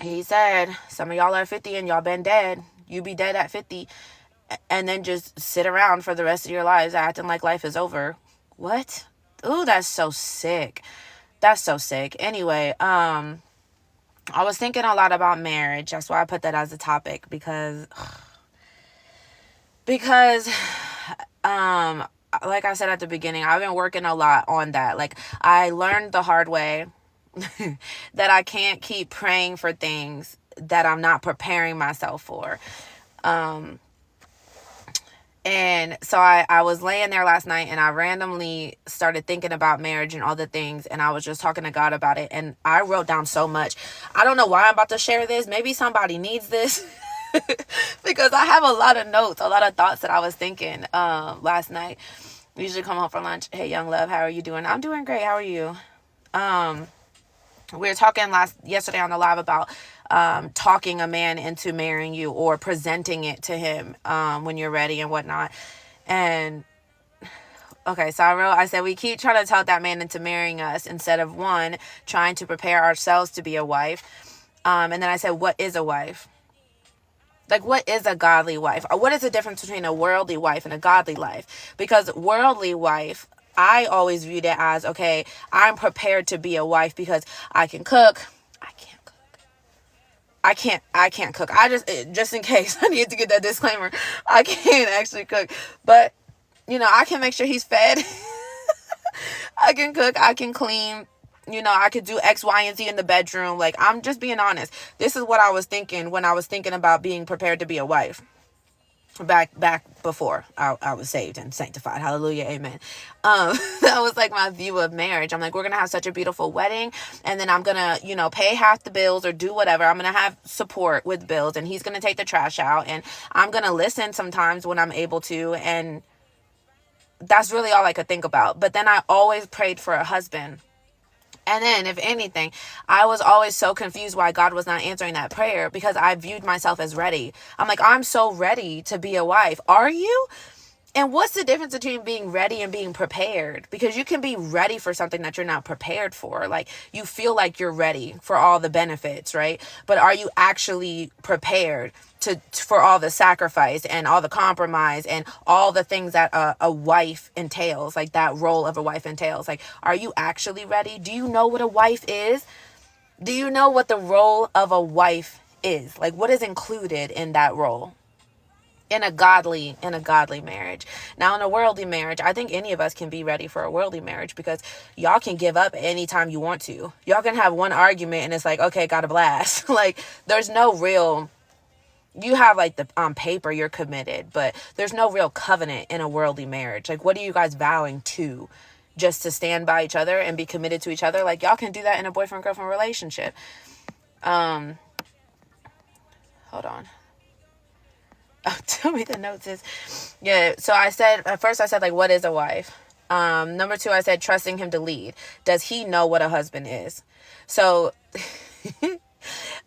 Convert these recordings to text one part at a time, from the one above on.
He said, some of y'all are 50 and y'all been dead. You be dead at 50 and then just sit around for the rest of your lives acting like life is over. What? Ooh, that's so sick. That's so sick. Anyway, I was thinking a lot about marriage. That's why I put that as a topic because like I said at the beginning, I've been working a lot on that. Like I learned the hard way that I can't keep praying for things that I'm not preparing myself for. Um And so I was laying there last night and I randomly started thinking about marriage and all the things. And I was just talking to God about it. And I wrote down so much. I don't know why I'm about to share this. Maybe somebody needs this because I have a lot of notes, a lot of thoughts that I was thinking last night. We usually come home for lunch. Hey, young love, how are you doing? I'm doing great. How are you? We were talking yesterday on the live about talking a man into marrying you or presenting it to him when you're ready and whatnot. And okay, so I said we keep trying to talk that man into marrying us instead of one trying to prepare ourselves to be a wife. And then I said, what is a wife? Like, what is a godly wife? Or what is the difference between a worldly wife and a godly life? Because worldly wife, I always viewed it as, okay, I'm prepared to be a wife because I can cook. I can't cook. I can't cook. Just in case, I need to get that disclaimer. I can't actually cook. But, I can make sure he's fed. I can cook. I can clean. I could do X, Y, and Z in the bedroom. Like, I'm just being honest. This is what I was thinking when I was thinking about being prepared to be a wife. Back before I was saved and sanctified. Hallelujah. Amen. That was like my view of marriage. I'm like, we're going to have such a beautiful wedding. And then I'm going to, pay half the bills or do whatever. I'm going to have support with bills and he's going to take the trash out. And I'm going to listen sometimes when I'm able to. And that's really all I could think about. But then I always prayed for a husband. And then, if anything, I was always so confused why God was not answering that prayer because I viewed myself as ready. I'm like, I'm so ready to be a wife. Are you? And what's the difference between being ready and being prepared? Because you can be ready for something that you're not prepared for. Like, you feel like you're ready for all the benefits, right? But are you actually prepared for all the sacrifice and all the compromise and all the things that a wife entails, like that role of a wife entails? Like, are you actually ready? Do you know what a wife is? Do you know what the role of a wife is? Like, what is included in that role? In a godly marriage. Now, in a worldly marriage, I think any of us can be ready for a worldly marriage because y'all can give up anytime you want to. Y'all can have one argument and it's like, okay, got a blast. Like, there's no real, you have like the on paper you're committed, but there's no real covenant in a worldly marriage. Like, what are you guys vowing to? Just to stand by each other and be committed to each other? Like, y'all can do that in a boyfriend-girlfriend relationship. Hold on. Tell me the notes is. Yeah, so at first I said, like, what is a wife? Number two, I said trusting him to lead. Does he know what a husband is? So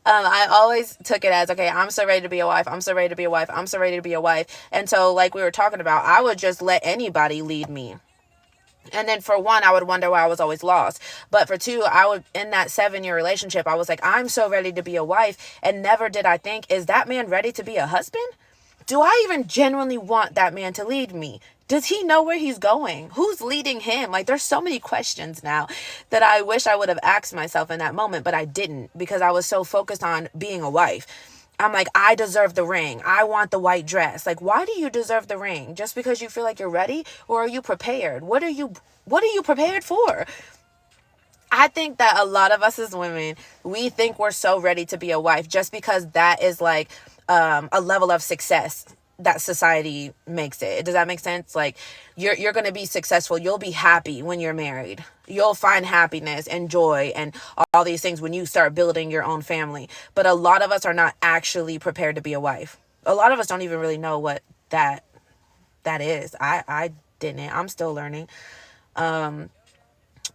I always took it as, okay, I'm so ready to be a wife. I'm so ready to be a wife. I'm so ready to be a wife. And so, like we were talking about, I would just let anybody lead me. And then for one, I would wonder why I was always lost. But for two, in that 7-year relationship, I was like, I'm so ready to be a wife. And never did I think, is that man ready to be a husband? Do I even genuinely want that man to lead me? Does he know where he's going? Who's leading him? Like, there's so many questions now that I wish I would have asked myself in that moment, but I didn't because I was so focused on being a wife. I'm like, I deserve the ring. I want the white dress. Like, why do you deserve the ring? Just because you feel like you're ready? Or are you prepared? What are you prepared for? I think that a lot of us as women, we think we're so ready to be a wife just because that is like a level of success that society makes it. Does that make sense? Like, you're going to be successful. You'll be happy when you're married. You'll find happiness and joy and all these things when you start building your own family. But a lot of us are not actually prepared to be a wife. A lot of us don't even really know what that is. I didn't. I'm still learning.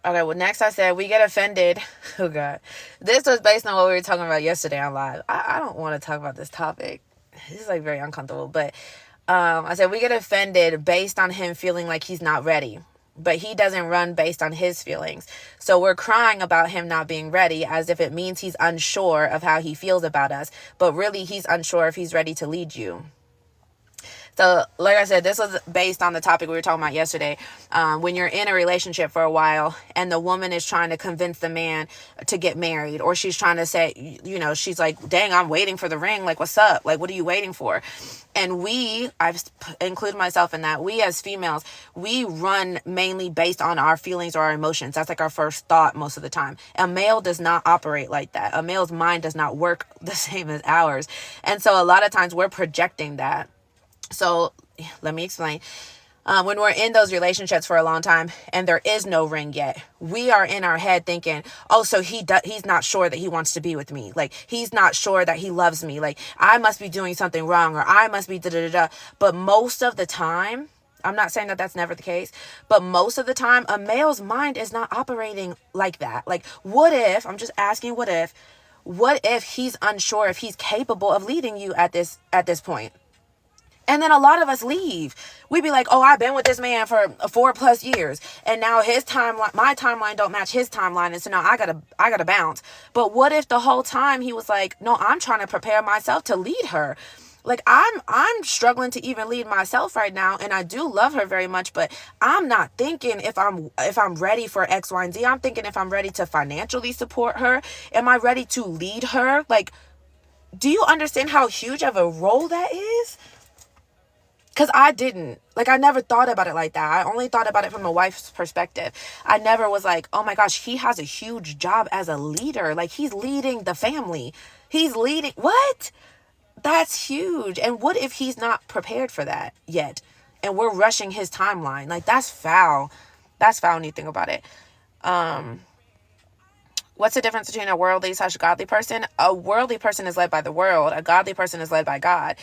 Okay, well, next I said we get offended. Oh, God. This was based on what we were talking about yesterday on live. I don't want to talk about this topic. This is, like, very uncomfortable. But I said we get offended based on him feeling like he's not ready. but he doesn't run based on his feelings. So we're crying about him not being ready as if it means he's unsure of how he feels about us, but really he's unsure if he's ready to lead you. So, like I said, this was based on the topic we were talking about yesterday. When you're in a relationship for a while and the woman is trying to convince the man to get married, or she's trying to say, she's like, dang, I'm waiting for the ring. Like, what's up? Like, what are you waiting for? And I've included myself in that. We as females, we run mainly based on our feelings or our emotions. That's like our first thought most of the time. A male does not operate like that. A male's mind does not work the same as ours. And so a lot of times we're projecting that. So let me explain. When we're in those relationships for a long time and there is no ring yet, we are in our head thinking, oh, so he's not sure that he wants to be with me. Like, he's not sure that he loves me. Like, I must be doing something wrong, or I must be da-da-da-da. But most of the time, I'm not saying that that's never the case, but most of the time, a male's mind is not operating like that. Like, I'm just asking, what if he's unsure if he's capable of leading you at this point? And then a lot of us leave. We be like, oh, I've been with this man for 4+ years. And now his timeline, my timeline don't match his timeline. And so now I gotta bounce. But what if the whole time he was like, no, I'm trying to prepare myself to lead her. Like, I'm struggling to even lead myself right now. And I do love her very much, but I'm not thinking if I'm ready for X, Y, and Z. I'm thinking if I'm ready to financially support her. Am I ready to lead her? Like, do you understand how huge of a role that is? Because I didn't. Like, I never thought about it like that. I only thought about it from a wife's perspective. I never was like, oh my gosh, he has a huge job as a leader. Like, he's leading the family. He's leading. What? That's huge. And what if he's not prepared for that yet? And we're rushing his timeline. Like, that's foul. That's foul when you think about it. What's the difference between a worldly / godly person? A worldly person is led by the world. A godly person is led by God.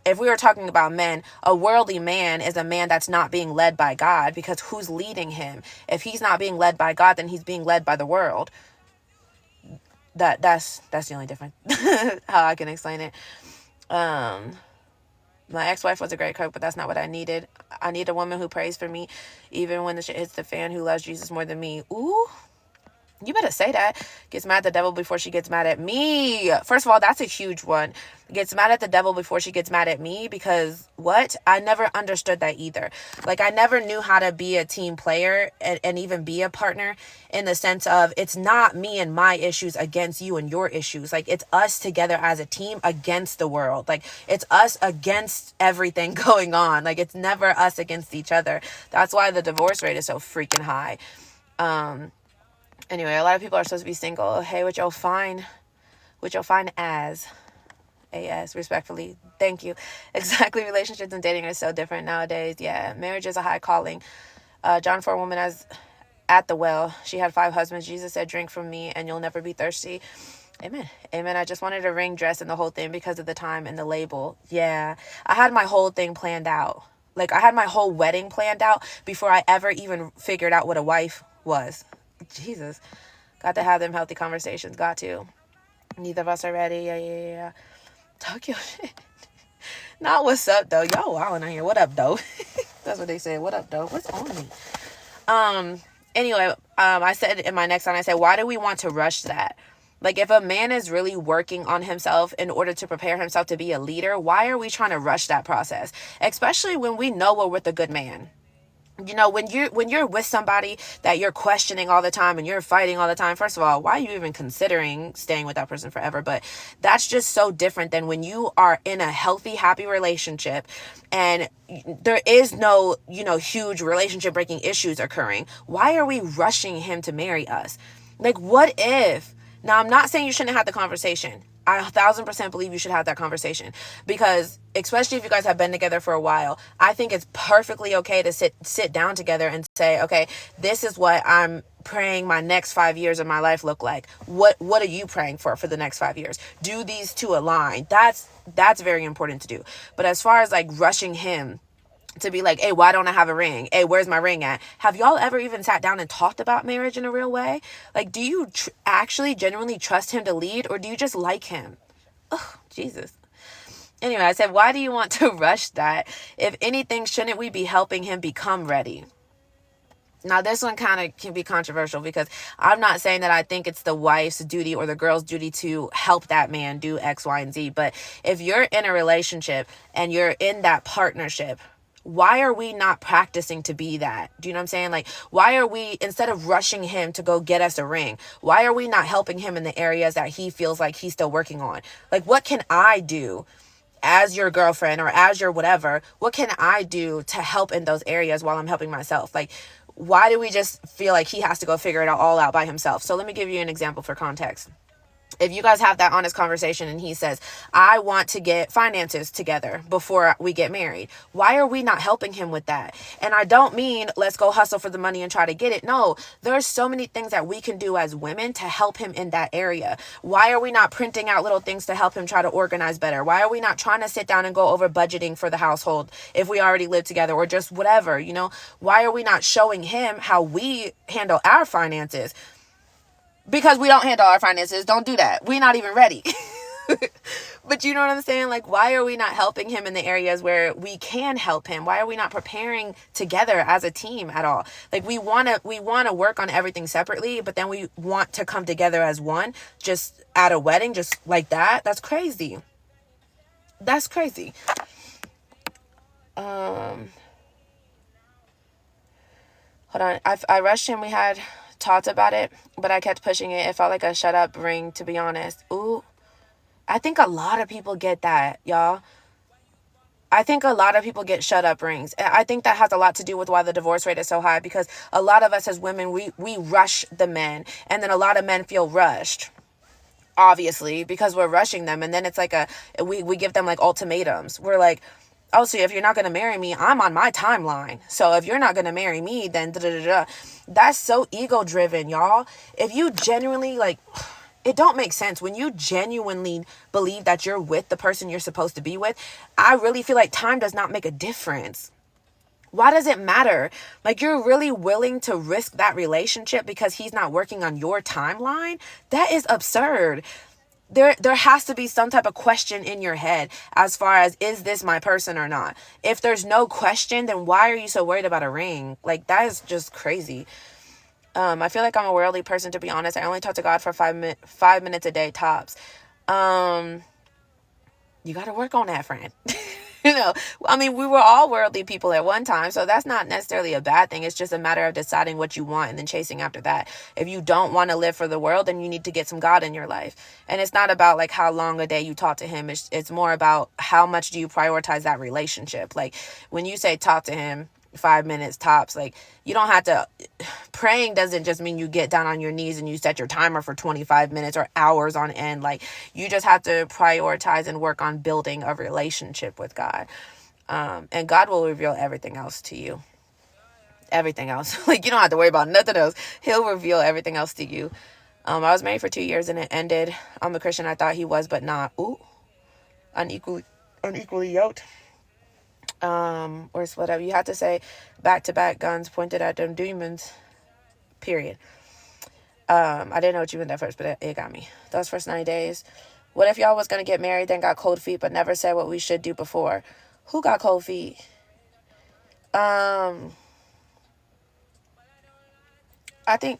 If we were talking about men, a worldly man is a man that's not being led by God, because who's leading him? If he's not being led by God, then he's being led by the world. That's the only difference how I can explain it. My ex-wife was a great cook, but that's not what I needed. I need a woman who prays for me, even when the shit hits the fan, who loves Jesus more than me. Ooh. You better say that. Gets mad at the devil before she gets mad at me. First of all, that's a huge one. Gets mad at the devil before she gets mad at me, because what? I never understood that either. Like, I never knew how to be a team player and even be a partner, in the sense of, it's not me and my issues against you and your issues. Like, it's us together as a team against the world. Like, it's us against everything going on. Like, it's never us against each other. That's why the divorce rate is so freaking high. Anyway, a lot of people are supposed to be single. Hey, what you'll find as respectfully. Thank you. Exactly. Relationships and dating are so different nowadays. Yeah. Marriage is a high calling. John 4, woman as at the well. She had 5 husbands. Jesus said, drink from me and you'll never be thirsty. Amen. Amen. I just wanted a ring, dress, and the whole thing because of the time and the label. Yeah. I had my whole thing planned out. Like, I had my whole wedding planned out before I ever even figured out what a wife was. Jesus. Got to have them healthy conversations. Got to. Neither of us are ready. Yeah. Talk your shit. Not what's up, though. Y'all wilding out here. What up, though? That's what they said. What up, though? What's on me? Anyway, I said in my next line, I said, why do we want to rush that? Like, if a man is really working on himself in order to prepare himself to be a leader, why are we trying to rush that process? Especially when we know we're with a good man. You know, when you're with somebody that you're questioning all the time and you're fighting all the time, first of all, why are you even considering staying with that person forever? But that's just so different than when you are in a healthy, happy relationship and there is no, huge relationship breaking issues occurring. Why are we rushing him to marry us? Like, what if? Now, I'm not saying you shouldn't have the conversation. I 1,000% believe you should have that conversation, because especially if you guys have been together for a while, I think it's perfectly okay to sit down together and say, okay, this is what I'm praying my next 5 years of my life look like. What are you praying for the next 5 years? Do these two align? That's very important to do. But as far as like rushing him to be like, hey, why don't I have a ring? Hey, where's my ring at? Have y'all ever even sat down and talked about marriage in a real way? Like, do you actually genuinely trust him to lead, or do you just like him? Oh, Jesus. Anyway, I said, why do you want to rush that? If anything, shouldn't we be helping him become ready? Now, this one kind of can be controversial because I'm not saying that I think it's the wife's duty or the girl's duty to help that man do X, Y, and Z. But if you're in a relationship and you're in that partnership, why are we not practicing to be that? Do you know what I'm saying? Like, why are we, instead of rushing him to go get us a ring, why are we not helping him in the areas that he feels like he's still working on? Like, what can I do as your girlfriend or as your whatever? What can I do to help in those areas while I'm helping myself? Like, why do we just feel like he has to go figure it all out by himself? So let me give you an example for context. If you guys have that honest conversation and he says, I want to get finances together before we get married, why are we not helping him with that? And I don't mean let's go hustle for the money and try to get it. No, there's so many things that we can do as women to help him in that area. Why are we not printing out little things to help him try to organize better? Why are we not trying to sit down and go over budgeting for the household if we already live together, or just whatever, you know? Why are we not showing him how we handle our finances? Because we don't handle our finances. Don't do that. We're not even ready. But you know what I'm saying? Like, why are we not helping him in the areas where we can help him? Why are we not preparing together as a team at all? Like, we want to work on everything separately, but then we want to come together as one, just at a wedding, just like that. That's crazy. That's crazy. Hold on. I rushed him. We had talked about it, but I kept pushing it. It felt like a shut up ring, to be honest. Ooh, I think a lot of people get that, y'all. I think a lot of people get shut up rings. I think that has a lot to do with why the divorce rate is so high, because a lot of us as women, we rush the men, and then a lot of men feel rushed, obviously, because we're rushing them. And then it's like we give them like ultimatums. We're like, oh, so if you're not going to marry me, I'm on my timeline. So if you're not going to marry me, then da-da-da-da. That's so ego driven, y'all. If you genuinely, like, it don't make sense. When you genuinely believe that you're with the person you're supposed to be with, I really feel like time does not make a difference. Why does it matter? Like, you're really willing to risk that relationship because he's not working on your timeline? That is absurd. There has to be some type of question in your head as far as, is this my person or not? If there's no question, then why are you so worried about a ring? Like, that is just crazy. I feel like I'm a worldly person, to be honest. I only talk to God for 5 minutes a day tops. You got to work on that, friend. You know, I mean, we were all worldly people at one time, so that's not necessarily a bad thing. It's just a matter of deciding what you want and then chasing after that. If you don't want to live for the world, then you need to get some God in your life. And it's not about like how long a day you talk to him. It's more about how much do you prioritize that relationship. Like, when you say talk to him 5 minutes tops, like, you don't have to. Praying doesn't just mean you get down on your knees and you set your timer for 25 minutes or hours on end. Like, you just have to prioritize and work on building a relationship with God. And God will reveal everything else to you. Everything else. Like, you don't have to worry about nothing else. He'll reveal everything else to you. I was married for 2 years and it ended. I'm a Christian. I thought he was, but not. Ooh, unequally yoked. Or whatever. You have to say back-to-back guns pointed at them demons. Period. I didn't know what you meant at first, but it got me. Those first 90 days. What if y'all was going to get married, then got cold feet, but never said what we should do before? Who got cold feet? I think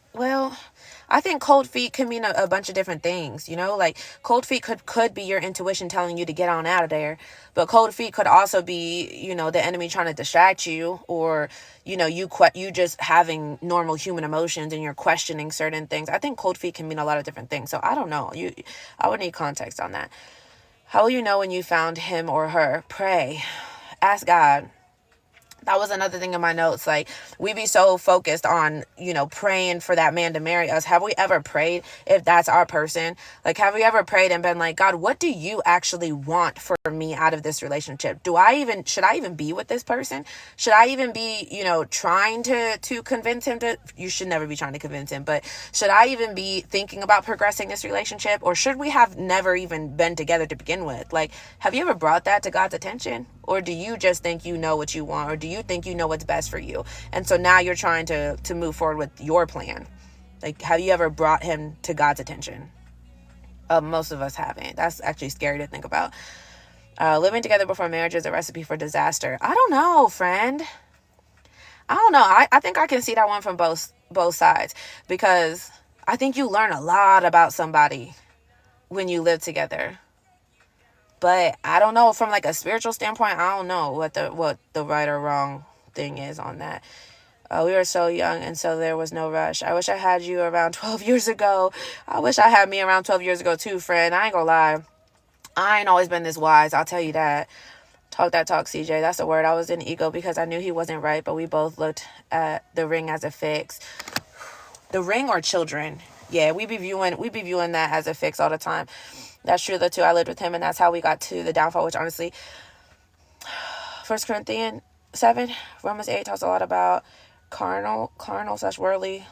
cold feet can mean a bunch of different things, you know? Like, cold feet could be your intuition telling you to get on out of there. But cold feet could also be, you know, the enemy trying to distract you, or, you know, you just having normal human emotions and you're questioning certain things. I think cold feet can mean a lot of different things. So I don't know. I would need context on that. How will you know when you found him or her? Pray. Ask God. That was another thing in my notes. Like, we be so focused on, you know, praying for that man to marry us. Have we ever prayed if that's our person? Like, have we ever prayed and been like, God, what do you actually want for me out of this relationship? Should I even be with this person? Should I even be, you know, trying to convince him to, you should never be trying to convince him, but should I even be thinking about progressing this relationship? Or should we have never even been together to begin with? Like, have you ever brought that to God's attention? Or do you just think you know what you want? Or do you think you know what's best for you? And so now you're trying to move forward with your plan. Like, have you ever brought him to God's attention? Most of us haven't. That's actually scary to think about. Living together before marriage is a recipe for disaster. I don't know, friend. I don't know. I think I can see that one from both sides, because I think you learn a lot about somebody when you live together. But I don't know, from like a spiritual standpoint, I don't know what the right or wrong thing is on that. We were so young, and so there was no rush. I wish I had you around 12 years ago. I wish I had me around 12 years ago too, friend. I ain't gonna lie. I ain't always been this wise, I'll tell you that. Talk that talk, CJ. That's the word. I was in ego because I knew he wasn't right, but we both looked at the ring as a fix. The ring or children? Yeah, we be viewing that as a fix all the time. That's true though too. I lived with him, and that's how we got to the downfall, which honestly, 1 Corinthians 7, Romans 8 talks a lot about carnal / worldly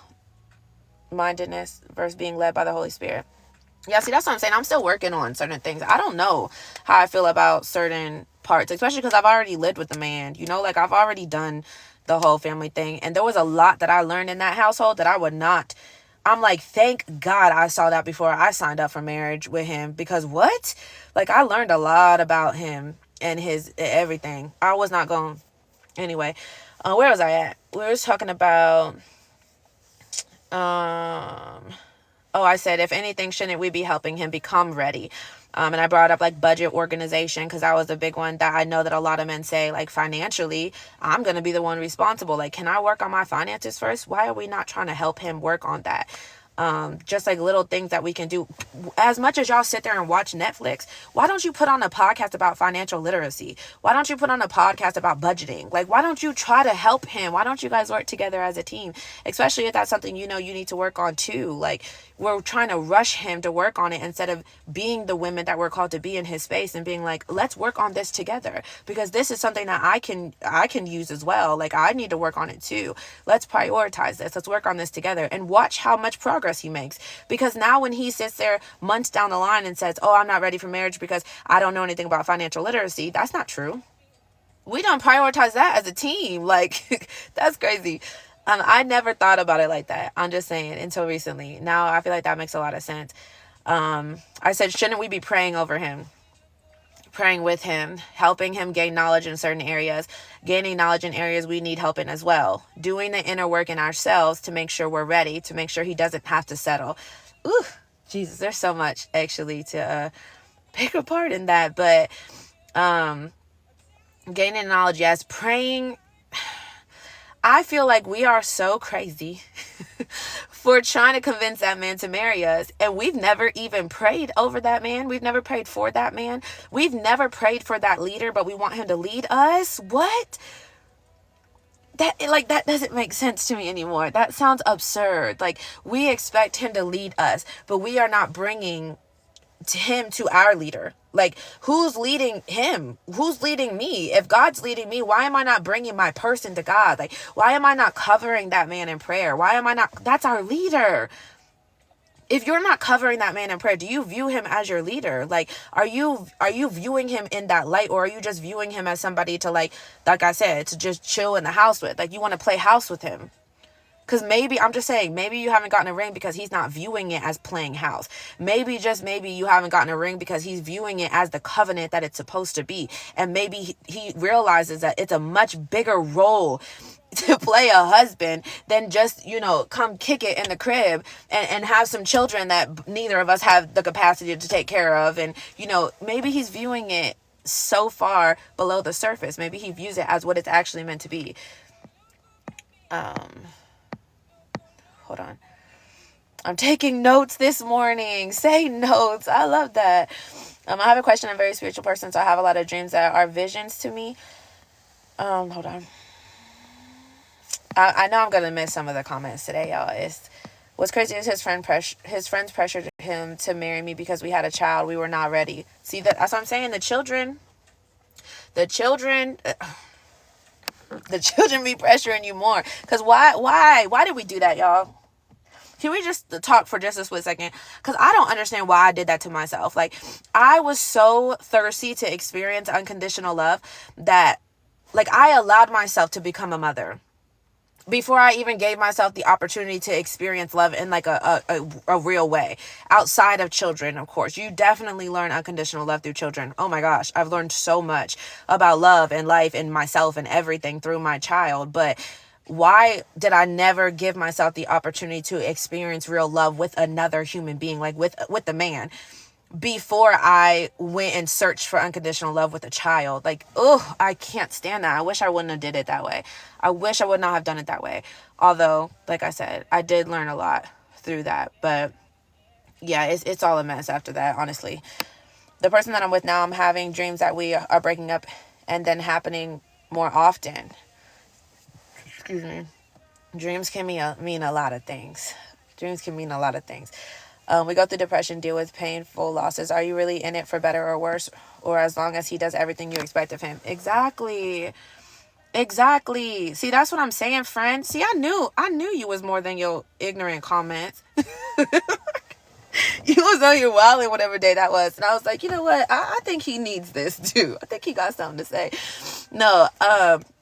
mindedness versus being led by the Holy Spirit. Yeah, see, that's what I'm saying. I'm still working on certain things. I don't know how I feel about certain parts, especially because I've already lived with the man, like I've already done the whole family thing. And there was a lot that I learned in that household that I would not. I'm like, thank God I saw that before I signed up for marriage with him, because what? Like, I learned a lot about him and his everything. I was not going. Anyway, where was I at? We were talking about, I said, if anything, shouldn't we be helping him become ready? And I brought up like budget organization, because that was a big one that I know that a lot of men say, like, financially, I'm going to be the one responsible. Like, can I work on my finances first? Why are we not trying to help him work on that? Just like little things that we can do. As much as y'all sit there and watch Netflix, why don't you put on a podcast about financial literacy? Why don't you put on a podcast about budgeting? Like, why don't you try to help him? Why don't you guys work together as a team? Especially if that's something you need to work on too. Like, we're trying to rush him to work on it instead of being the women that we're called to be in his space and being like, let's work on this together, because this is something that I can use as well. Like, I need to work on it too. Let's prioritize this. Let's work on this together, and watch how much progress he makes. Because now when he sits there months down the line and says, oh, I'm not ready for marriage because I don't know anything about financial literacy, that's not true. We don't prioritize that as a team. Like, that's crazy. I never thought about it like that. I'm just saying, until recently. Now I feel like that makes a lot of sense. I said, shouldn't we be praying over him? Praying with him, helping him gain knowledge in certain areas, gaining knowledge in areas we need help in as well, doing the inner work in ourselves to make sure we're ready, to make sure he doesn't have to settle. Ooh, Jesus, there's so much actually to pick apart in that. But gaining knowledge, yes. Praying. I feel like we are so crazy for trying to convince that man to marry us. And we've never even prayed over that man. We've never prayed for that man. We've never prayed for that leader, but we want him to lead us. What? That doesn't make sense to me anymore. That sounds absurd. Like, we expect him to lead us, but we are not bringing him to our leader. Like, who's leading him? Who's leading me? If God's leading me, why am I not bringing my person to God? Like, why am I not covering that man in prayer? Why am I not? That's our leader. If you're not covering that man in prayer, do you view him as your leader? Like, are you viewing him in that light, or are you just viewing him as somebody to, like I said, to just chill in the house with? Like, you want to play house with him. Because maybe, I'm just saying, maybe you haven't gotten a ring because he's not viewing it as playing house. Maybe, just maybe, you haven't gotten a ring because he's viewing it as the covenant that it's supposed to be. And maybe he realizes that it's a much bigger role to play a husband than just, come kick it in the crib and have some children that neither of us have the capacity to take care of. And, maybe he's viewing it so far below the surface. Maybe he views it as what it's actually meant to be. Hold on. I'm taking notes this morning. Say notes. I love that. I have a question. I'm a very spiritual person, so I have a lot of dreams that are visions to me. Hold on. I know I'm going to miss some of the comments today, y'all. What's crazy is his friends pressured him to marry me because we had a child. We were not ready. See, that's what I'm saying. The children be pressuring you more. Because why did we do that, y'all? Can we just talk for just a split second? Because I don't understand why I did that to myself. Like, I was so thirsty to experience unconditional love that, like, I allowed myself to become a mother before I even gave myself the opportunity to experience love in, like, a real way. Outside of children, of course. You definitely learn unconditional love through children. Oh my gosh, I've learned so much about love and life and myself and everything through my child. But why did I never give myself the opportunity to experience real love with another human being, like with the man, before I went and searched for unconditional love with a child? Like, oh, I can't stand that. I wish I wouldn't have did it that way. I wish I would not have done it that way. Although, like I said, I did learn a lot through that. But yeah, it's all a mess after that, honestly. The person that I'm with now, I'm having dreams that we are breaking up and then happening more often. Excuse me. Dreams can mean a lot of things. Dreams can mean a lot of things. We go through depression, deal with painful losses. Are you really in it for better or worse? Or as long as he does everything you expect of him? Exactly. See, that's what I'm saying, friend. See, I knew you was more than your ignorant comments. You was on your wilding whatever day that was. And I was like, you know what? I think he needs this too. I think he got something to say. No,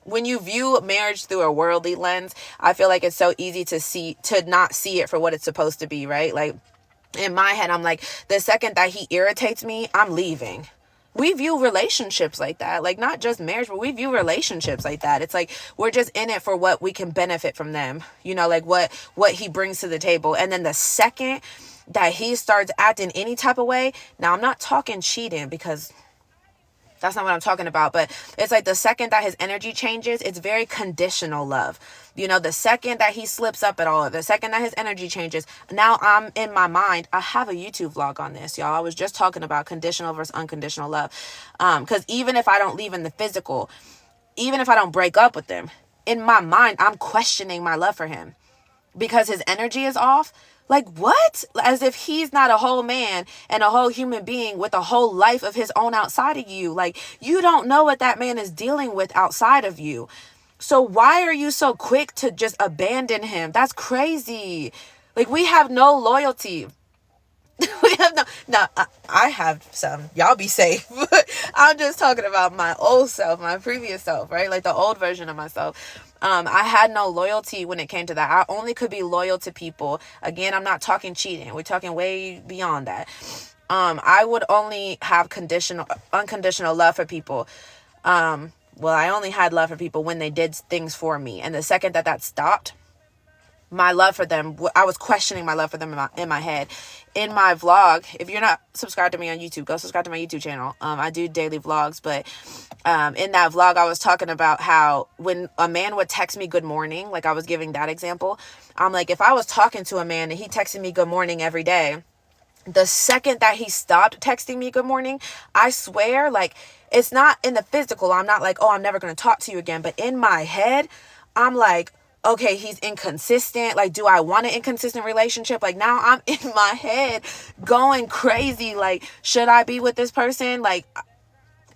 when you view marriage through a worldly lens, I feel like it's so easy to not see it for what it's supposed to be, right? Like, in my head, I'm like, the second that he irritates me, I'm leaving. We view relationships like that. Like, not just marriage, but we view relationships like that. It's like we're just in it for what we can benefit from them. You know, like what he brings to the table. And then the second that he starts acting any type of way, now I'm not talking cheating because that's not what I'm talking about, but it's like the second that his energy changes, it's very conditional love. You know, the second that he slips up at all, the second that his energy changes, now I'm in my mind, I have a YouTube vlog on this, y'all. I was just talking about conditional versus unconditional love. Because even if I don't leave in the physical, even if I don't break up with him, in my mind, I'm questioning my love for him because his energy is off. Like, what? As if he's not a whole man and a whole human being with a whole life of his own outside of you. Like, you don't know what that man is dealing with outside of you. So why are you so quick to just abandon him? That's crazy. Like, we have no loyalty. We have I have some. Y'all be safe. I'm just talking about my old self, my previous self, right? Like the old version of myself. I had no loyalty when it came to that. I only could be loyal to people. Again, I'm not talking cheating. We're talking way beyond that. I would only have unconditional love for people. Well, I only had love for people when they did things for me. And the second that stopped, my love for them, I was questioning my love for them in my head. In my vlog, if you're not subscribed to me on YouTube, go subscribe to my YouTube channel. I do daily vlogs, but in that vlog, I was talking about how when a man would text me good morning, like I was giving that example, I'm like, if I was talking to a man and he texted me good morning every day, the second that he stopped texting me good morning, I swear, like, it's not in the physical. I'm not like, oh, I'm never going to talk to you again. But in my head, I'm like, okay, he's inconsistent. Like, do I want an inconsistent relationship? Like, now I'm in my head going crazy. Like, should I be with this person? Like,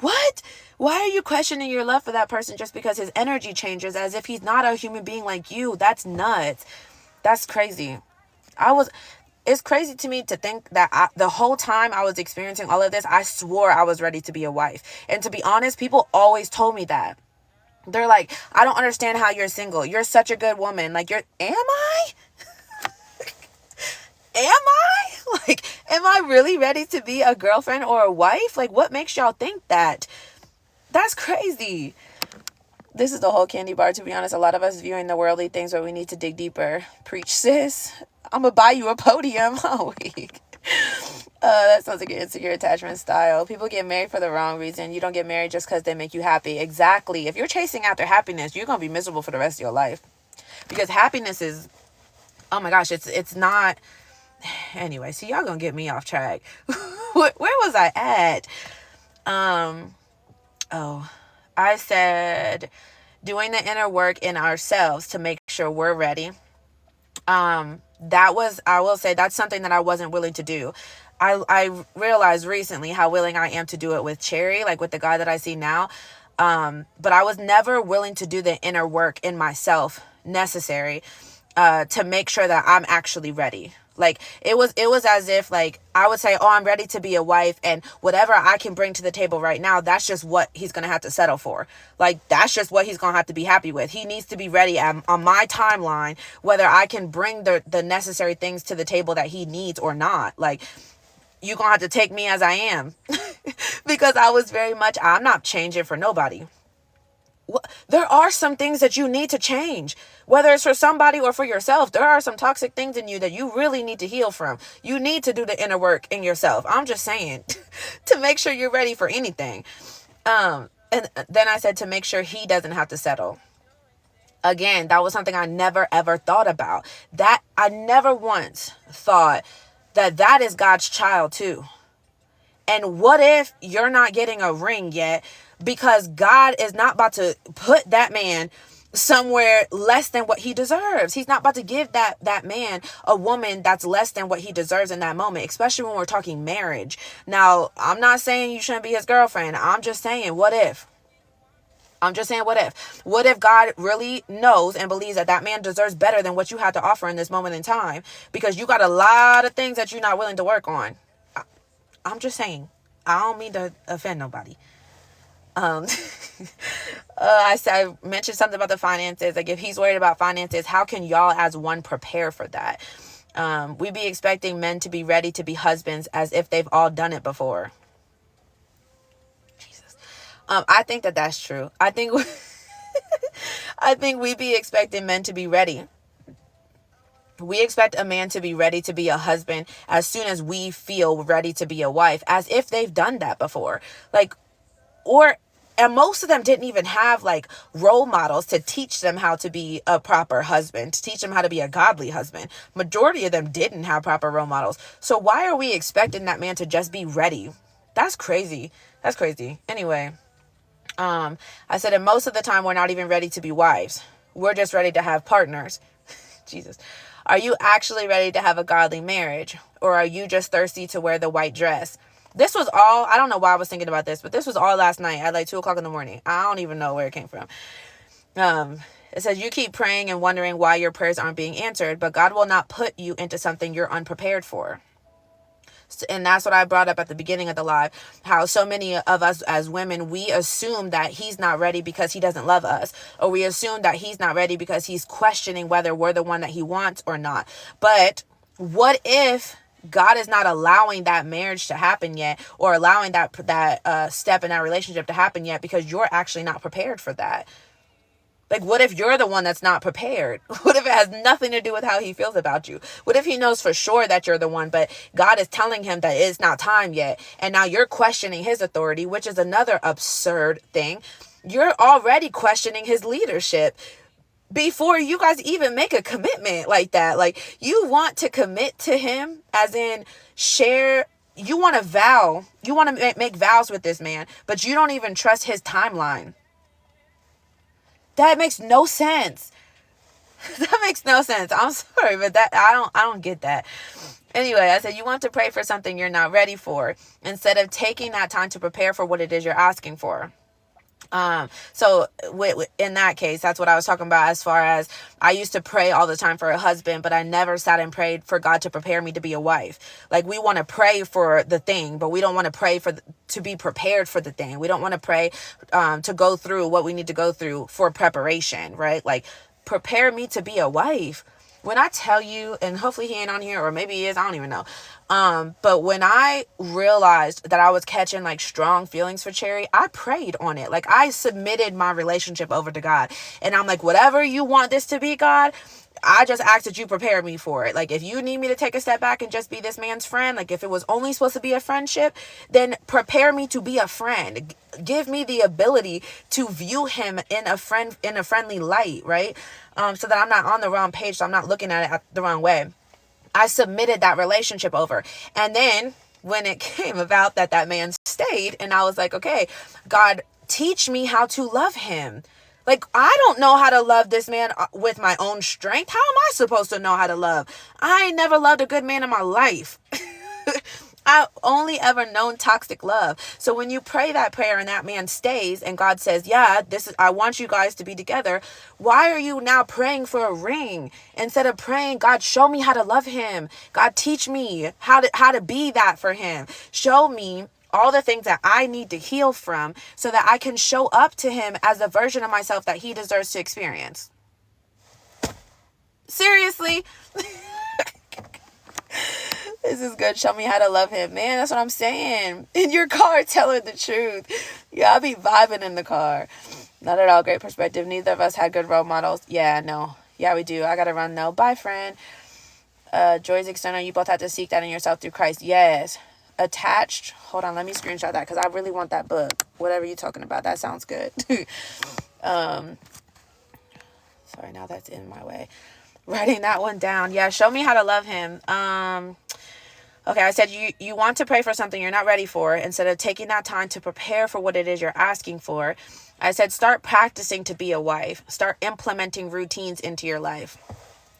what? Why are you questioning your love for that person just because his energy changes as if he's not a human being like you? That's nuts. That's crazy. It's crazy to me to think that the whole time I was experiencing all of this, I swore I was ready to be a wife. And to be honest, people always told me that. They're like, I don't understand how you're single. You're such a good woman. Like, am I? Am I? Like, am I really ready to be a girlfriend or a wife? Like, what makes y'all think that? That's crazy. This is the whole candy bar, to be honest. A lot of us viewing the worldly things where we need to dig deeper. Preach, sis. I'm going to buy you a podium. Oh, week. That sounds like an insecure attachment style. People get married for the wrong reason. You don't get married just because they make you happy. Exactly. If you're chasing after happiness, you're going to be miserable for the rest of your life. Because happiness is, oh my gosh, it's not. Anyway, see, y'all going to get me off track. Where was I at? I said doing the inner work in ourselves to make sure we're ready. I will say that's something that I wasn't willing to do. I realized recently how willing I am to do it with Cherry, like with the guy that I see now. But I was never willing to do the inner work in myself necessary, to make sure that I'm actually ready. Like it was as if like I would say, oh, I'm ready to be a wife, and whatever I can bring to the table right now, that's just what he's going to have to settle for. Like, that's just what he's going to have to be happy with. He needs to be ready on my timeline, whether I can bring the necessary things to the table that he needs or not. Like, you're going to have to take me as I am. Because I was very much, I'm not changing for nobody. There are some things that you need to change, whether it's for somebody or for yourself. There are some toxic things in you that you really need to heal from. You need to do the inner work in yourself. I'm just saying to make sure you're ready for anything. And then I said to make sure he doesn't have to settle. Again, that was something I never ever thought about. That I never once thought that is God's child too. And what if you're not getting a ring yet because God is not about to put that man somewhere less than what he deserves? He's not about to give that man a woman that's less than what he deserves in that moment, especially when we're talking marriage. Now, I'm not saying you shouldn't be his girlfriend. I'm just saying, what if? What if God really knows and believes that man deserves better than what you had to offer in this moment in time because you got a lot of things that you're not willing to work on? I'm just saying. I don't mean to offend nobody. I mentioned something about the finances. Like, if he's worried about finances, how can y'all as one prepare for that? We be expecting men to be ready to be husbands as if they've all done it before. Jesus. I think that's true. I think we be expecting men to be ready. We expect a man to be ready to be a husband as soon as we feel ready to be a wife, as if they've done that before. And most of them didn't even have like role models to teach them how to be a proper husband, to teach them how to be a godly husband. Majority of them didn't have proper role models. So why are we expecting that man to just be ready? That's crazy. Anyway, I said, and most of the time we're not even ready to be wives. We're just ready to have partners. Jesus. Are you actually ready to have a godly marriage? Or are you just thirsty to wear the white dress? This was all, I don't know why I was thinking about this, but this was all last night at like 2:00 in the morning. I don't even know where it came from. It says, you keep praying and wondering why your prayers aren't being answered, but God will not put you into something you're unprepared for. And that's what I brought up at the beginning of the live, how so many of us as women, we assume that he's not ready because he doesn't love us, or we assume that he's not ready because he's questioning whether we're the one that he wants or not. But what if God is not allowing that marriage to happen yet, or allowing that step in that relationship to happen yet because you're actually not prepared for that? Like, what if you're the one that's not prepared? What if it has nothing to do with how he feels about you? What if he knows for sure that you're the one, but God is telling him that it's not time yet, and now you're questioning his authority, which is another absurd thing. You're already questioning his leadership before you guys even make a commitment like that. Like, you want to commit to him, as in share. You want to vow. You want to make vows with this man, but you don't even trust his timeline. That makes no sense. That makes no sense. I'm sorry, but I don't get that. Anyway, I said, you want to pray for something you're not ready for instead of taking that time to prepare for what it is you're asking for. So in that case, that's what I was talking about, as far as I used to pray all the time for a husband, but I never sat and prayed for God to prepare me to be a wife. Like, we want to pray for the thing, but we don't want to pray to be prepared for the thing. We don't want to pray, to go through what we need to go through for preparation, right? Like, prepare me to be a wife. When I tell you, and hopefully he ain't on here, or maybe he is, I don't even know. But when I realized that I was catching like strong feelings for Cherry, I prayed on it. Like, I submitted my relationship over to God, and I'm like, whatever you want this to be, God, I just ask that you prepare me for it. Like, if you need me to take a step back and just be this man's friend, like if it was only supposed to be a friendship, then prepare me to be a friend. Give me the ability to view him in a friendly light, right? So that I'm not on the wrong page, so I'm not looking at it the wrong way. I submitted that relationship over. And then when it came about that man stayed, and I was like, okay, God, teach me how to love him. Like, I don't know how to love this man with my own strength. How am I supposed to know how to love? I ain't never loved a good man in my life. I've only ever known toxic love. So when you pray that prayer and that man stays and God says, yeah, I want you guys to be together, why are you now praying for a ring instead of praying, God, show me how to love him? God, teach me how to be that for him. Show me all the things that I need to heal from so that I can show up to him as a version of myself that he deserves to experience. Seriously? This is good. Show me how to love him. Man, that's what I'm saying. In your car, telling the truth. Yeah, I'll be vibing in the car. Not at all great perspective. Neither of us had good role models. Yeah, no. Yeah, we do. I gotta run though. Bye, friend. Joy's external. You both have to seek that in yourself through Christ. Yes. Attached. Hold on. Let me screenshot that because I really want that book. Whatever you're talking about. That sounds good. Sorry, now that's in my way. Writing that one down. Yeah, show me how to love him. Okay, I said you want to pray for something you're not ready for. Instead of taking that time to prepare for what it is you're asking for, I said start practicing to be a wife. Start implementing routines into your life.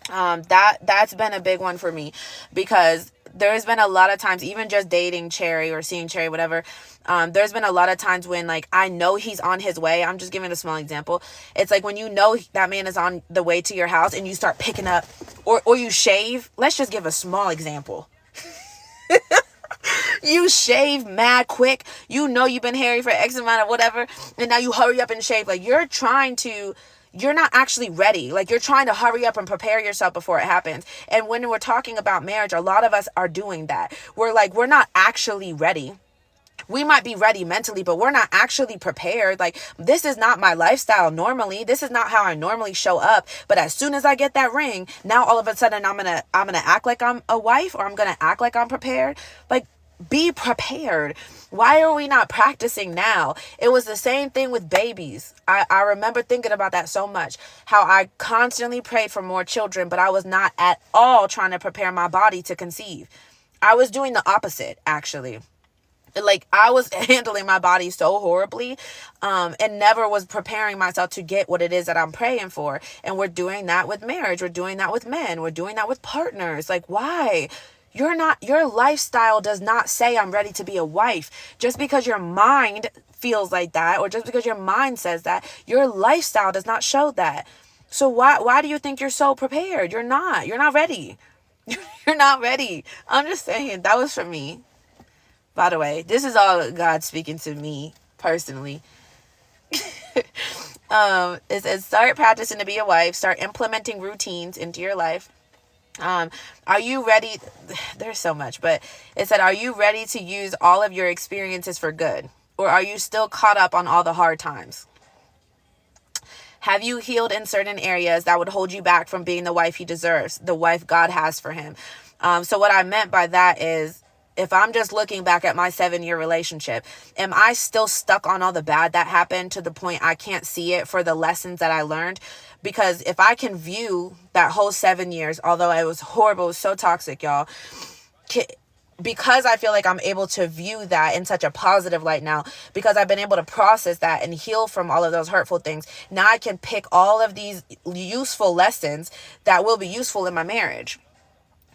That's been a big one for me because there's been a lot of times, even just dating Cherry or seeing Cherry, whatever. There's been a lot of times when like I know he's on his way. I'm just giving a small example. It's like when you know that man is on the way to your house and you start picking up or you shave. Let's just give a small example. You shave mad quick. You know you've been hairy for X amount of whatever. And now you hurry up and shave. Like you're not actually ready. Like you're trying to hurry up and prepare yourself before it happens. And when we're talking about marriage, a lot of us are doing that. We're not actually ready. We might be ready mentally, but we're not actually prepared. Like this is not my lifestyle normally. This is not how I normally show up. But as soon as I get that ring, now all of a sudden I'm gonna act like I'm a wife, or I'm gonna act like I'm prepared. Like be prepared. Why are we not practicing now? It was the same thing with babies. I remember thinking about that so much. How I constantly prayed for more children, but I was not at all trying to prepare my body to conceive. I was doing the opposite, actually. Like I was handling my body so horribly, and never was preparing myself to get what it is that I'm praying for. And we're doing that with marriage. We're doing that with men. We're doing that with partners. Like, why? Your lifestyle does not say I'm ready to be a wife. Just because your mind feels like that, or just because your mind says that, your lifestyle does not show that. So why do you think you're so prepared? You're not ready. You're not ready. I'm just saying, that was for me. By the way, this is all God speaking to me personally. It says start practicing to be a wife, start implementing routines into your life. Are you ready? There's so much, but it said, are you ready to use all of your experiences for good? Or are you still caught up on all the hard times? Have you healed in certain areas that would hold you back from being the wife he deserves, the wife God has for him? So what I meant by that is, if I'm just looking back at my 7-year relationship, am I still stuck on all the bad that happened to the point I can't see it for the lessons that I learned? Because if I can view that whole 7 years, although it was horrible, it was so toxic, y'all, because I feel like I'm able to view that in such a positive light now, because I've been able to process that and heal from all of those hurtful things, now I can pick all of these useful lessons that will be useful in my marriage.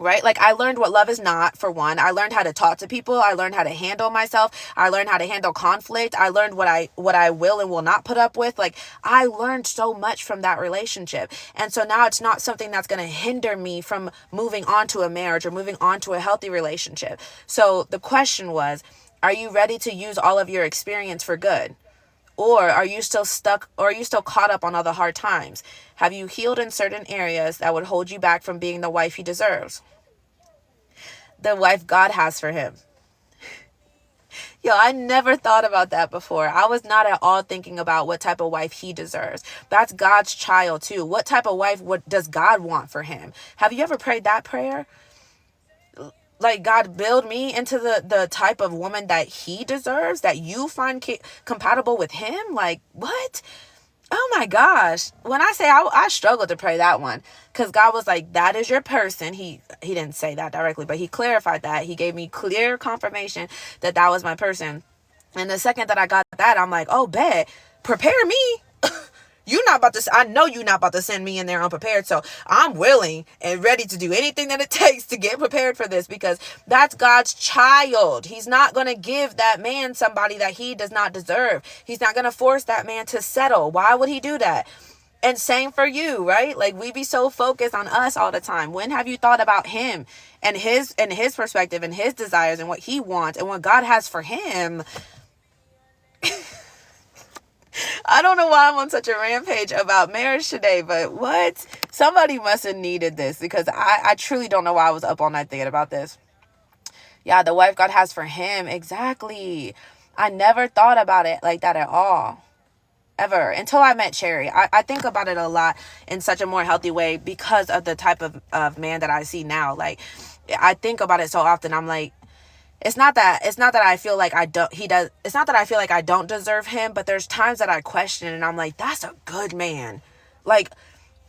Right? Like I learned what love is not, for one. I learned how to talk to people. I learned how to handle myself. I learned how to handle conflict. I learned what I will and will not put up with. Like I learned so much from that relationship. And so now it's not something that's going to hinder me from moving on to a marriage or moving on to a healthy relationship. So the question was, are you ready to use all of your experience for good? Or are you still stuck, or are you still caught up on all the hard times? Have you healed in certain areas that would hold you back from being the wife he deserves? The wife God has for him. Yo, I never thought about that before. I was not at all thinking about what type of wife he deserves. That's God's child too. What type of wife does God want for him? Have you ever prayed that prayer? Like, God, build me into the type of woman that he deserves, that you find compatible with him. Like, what? Oh my gosh. When I say I struggled to pray that one, because God was like, that is your person. He didn't say that directly, but he clarified that. He gave me clear confirmation that was my person. And the second that I got that, I'm like, oh, bet, prepare me. I know you're not about to send me in there unprepared. So I'm willing and ready to do anything that it takes to get prepared for this, because that's God's child. He's not going to give that man somebody that he does not deserve. He's not going to force that man to settle. Why would he do that? And same for you, right? Like we be so focused on us all the time. When have you thought about him and his perspective and his desires and what he wants and what God has for him? I don't know why I'm on such a rampage about marriage today, but what? Somebody must have needed this, because I truly don't know why I was up all night thinking about this. Yeah, the wife God has for him. Exactly. I never thought about it like that at all. Ever. Until I met Cherry. I think about it a lot in such a more healthy way because of the type of man that I see now. Like, I think about it so often. I'm like, it's not that I feel like I don't he does it's not that I feel like I don't deserve him, but there's times that I question and I'm like, that's a good man. Like,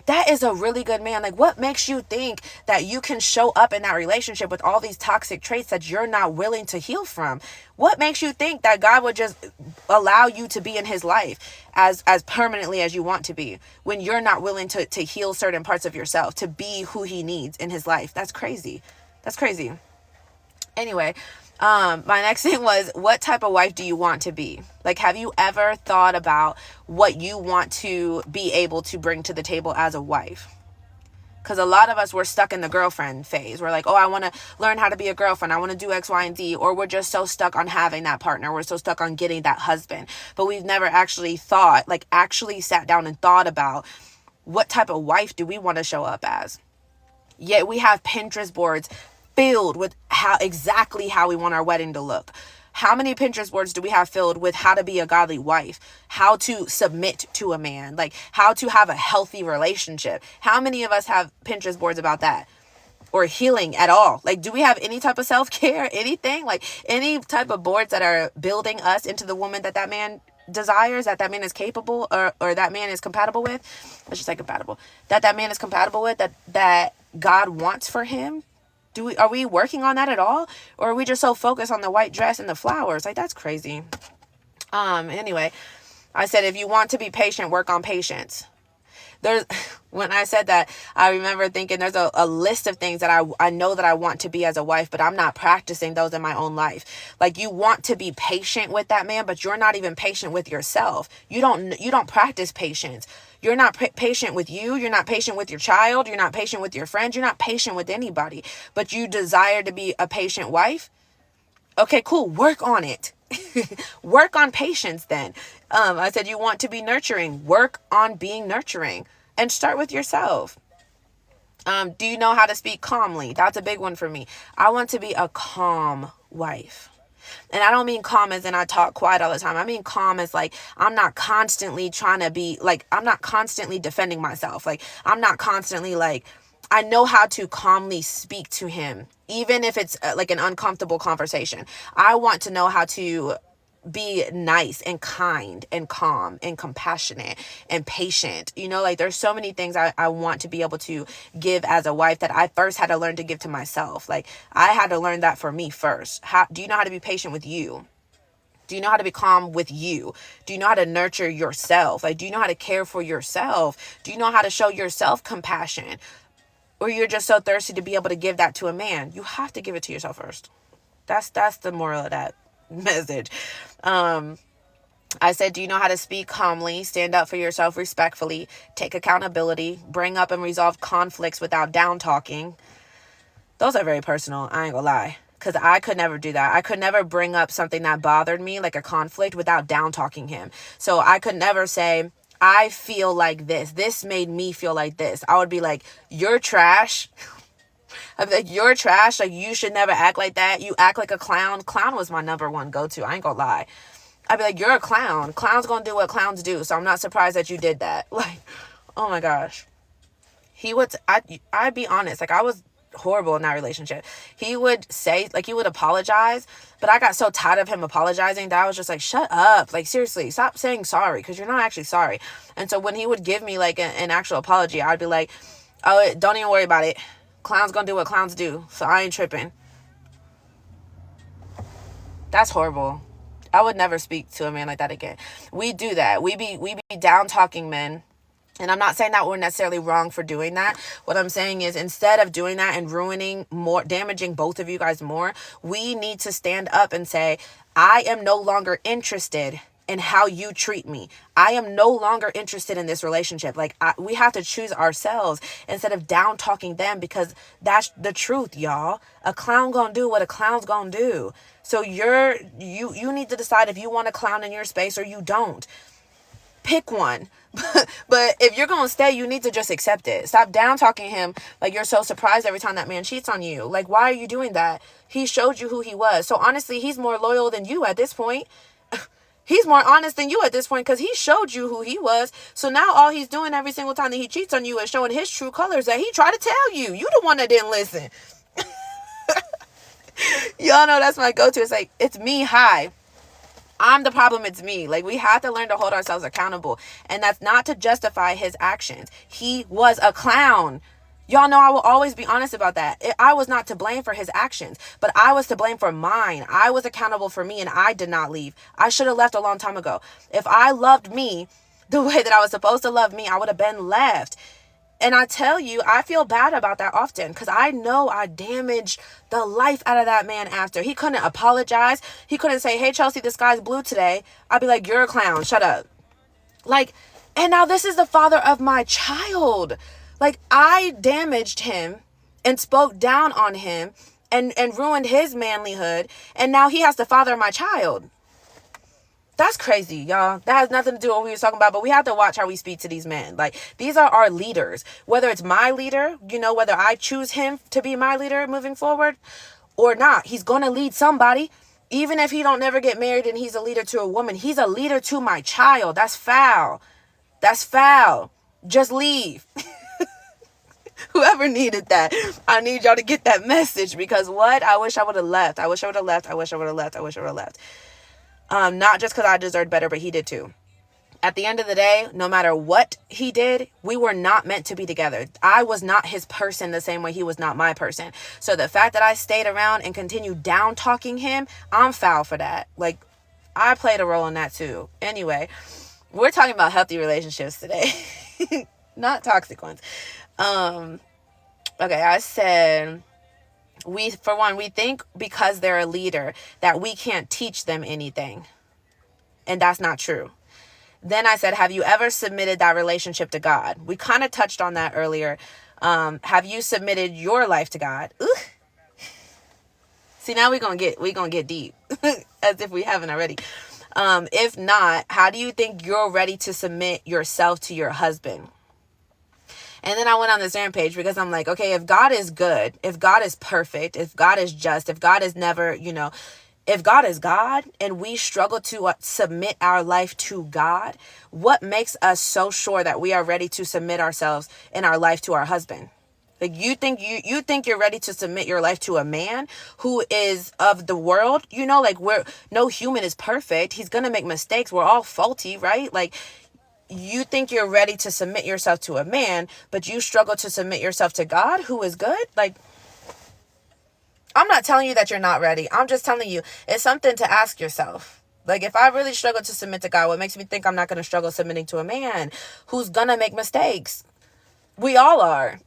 that is a really good man. Like, what makes you think that you can show up in that relationship with all these toxic traits that you're not willing to heal from? What makes you think that God would just allow you to be in his life as permanently as you want to be when you're not willing to heal certain parts of yourself, to be who he needs in his life? That's crazy. That's crazy. Anyway, my next thing was, what type of wife do you want to be? Like, have you ever thought about what you want to be able to bring to the table as a wife? Because a lot of us, we're stuck in the girlfriend phase. We're like, oh, I want to learn how to be a girlfriend. I want to do X, Y, and Z. Or we're just so stuck on having that partner. We're so stuck on getting that husband. But we've never actually thought, like actually sat down and thought about, what type of wife do we want to show up as? Yet we have Pinterest boards filled with exactly how we want our wedding to look. How many Pinterest boards do we have filled with how to be a godly wife, how to submit to a man, like how to have a healthy relationship? How many of us have Pinterest boards about that? Or healing at all? Like, do we have any type of self-care, anything? Like, any type of boards that are building us into the woman that man desires, that man is capable, or that man is compatible with? Let's just say compatible. That man is compatible with, that God wants for him? Are we working on that at all? Or are we just so focused on the white dress and the flowers? Like, that's crazy. Anyway, I said, if you want to be patient, work on patience. When I said that, I remember thinking there's a list of things that I know that I want to be as a wife, but I'm not practicing those in my own life. Like, you want to be patient with that man, but you're not even patient with yourself. You don't practice patience. You're not patient with you. You're not patient with your child. You're not patient with your friends. You're not patient with anybody, but you desire to be a patient wife. Okay, cool. Work on it. Work on patience then. I said, you want to be nurturing. Work on being nurturing and start with yourself. Do you know how to speak calmly? That's a big one for me. I want to be a calm wife. And I don't mean calm as in I talk quiet all the time. I mean calm as like, I'm not constantly trying to be like, I'm not constantly defending myself. Like, I'm not constantly like, I know how to calmly speak to him, even if it's like an uncomfortable conversation. I want to know how to be nice and kind and calm and compassionate and patient. You know, like, there's so many things I want to be able to give as a wife that I first had to learn to give to myself. Like, I had to learn that for me first. Do you know how to be patient with you? Do you know how to be calm with you? Do you know how to nurture yourself? Like, do you know how to care for yourself? Do you know how to show yourself compassion? Or you're just so thirsty to be able to give that to a man? You have to give it to yourself first. That's the moral of that message. I said, do you know how to speak calmly, stand up for yourself respectfully, take accountability, bring up and resolve conflicts without down talking? Those are very personal. I ain't gonna lie. Because I could never do that. I could never bring up something that bothered me, like a conflict, without down talking him. So I could never say, I feel like this. This made me feel like this. I would be like, you're trash. I'd be like, you're trash. Like, you should never act like that. You act like a clown. Clown was my number one go-to. I ain't gonna lie. I'd be like, you're a clown. Clowns gonna do what clowns do. So I'm not surprised that you did that. Like, oh my gosh. I'd be honest. Like, I was horrible in that relationship. He would say, like, he would apologize, but I got so tired of him apologizing that I was just like, shut up. Like, seriously, stop saying sorry, because you're not actually sorry. And so when he would give me like an actual apology, I'd be like, oh, don't even worry about it. Clowns gonna do what clowns do. So I ain't tripping. That's horrible. I would never speak to a man like that again. We do that. We be down talking men. And I'm not saying that we're necessarily wrong for doing that. What I'm saying is, instead of doing that and damaging both of you guys more, we need to stand up and say, I am no longer interested in how you treat me. I am no longer interested in this relationship. Like, we have to choose ourselves instead of down talking them, because that's the truth, y'all. A clown gonna do what a clown's gonna do. So you need to decide if you want a clown in your space or you don't. Pick one. But if you're going to stay, you need to just accept it. Stop down talking him like you're so surprised every time that man cheats on you. Like, why are you doing that? He showed you who he was. So honestly, he's more loyal than you at this point. He's more honest than you at this point because he showed you who he was. So now all he's doing every single time that he cheats on you is showing his true colors that he tried to tell you. You the one that didn't listen. Y'all know that's my go-to. It's like, it's me. Hi. I'm the problem. It's me. Like, we have to learn to hold ourselves accountable. And that's not to justify his actions. He was a clown. Y'all know I will always be honest about that. I was not to blame for his actions, but I was to blame for mine. I was accountable for me, and I did not leave. I should have left a long time ago. If I loved me the way that I was supposed to love me, I would have been left. And I tell you, I feel bad about that often because I know I damaged the life out of that man after. He couldn't apologize. He couldn't say, hey, Chelsea, the sky's blue today. I'd be like, you're a clown. Shut up. Like, and now this is the father of my child. Like, I damaged him and spoke down on him and ruined his manlyhood. And now he has to father my child. That's crazy, y'all. That has nothing to do with what we were talking about, but we have to watch how we speak to these men. Like, these are our leaders. Whether it's my leader, whether I choose him to be my leader moving forward or not, he's going to lead somebody. Even if he don't never get married and he's a leader to a woman, he's a leader to my child. That's foul. That's foul. Just leave. Whoever needed that, I need y'all to get that message because what? I wish I would have left. I wish I would have left. I wish I would have left. I wish I would have left. Not just because I deserved better, but he did too. At the end of the day, no matter what he did, we were not meant to be together. I was not his person the same way he was not my person. So the fact that I stayed around and continued down talking him, I'm foul for that. Like, I played a role in that too. Anyway, we're talking about healthy relationships today, not toxic ones. Okay, I said, we think because they're a leader that we can't teach them anything. And that's not true. Then I said, have you ever submitted that relationship to God? We kind of touched on that earlier. Have you submitted your life to God? Ooh. See, now we're going to get deep as if we haven't already. If not, how do you think you're ready to submit yourself to your husband? And then I went on this rampage because I'm like, okay, if God is good, if God is perfect, if God is just, if God is never, if God is God and we struggle to submit our life to God, what makes us so sure that we are ready to submit ourselves and our life to our husband? Like, you think you're ready to submit your life to a man who is of the world, like no human is perfect. He's going to make mistakes. We're all faulty, right? Like, you think you're ready to submit yourself to a man, but you struggle to submit yourself to God, who is good? Like, I'm not telling you that you're not ready. I'm just telling you it's something to ask yourself. Like, if I really struggle to submit to God, what makes me think I'm not going to struggle submitting to a man who's going to make mistakes? We all are.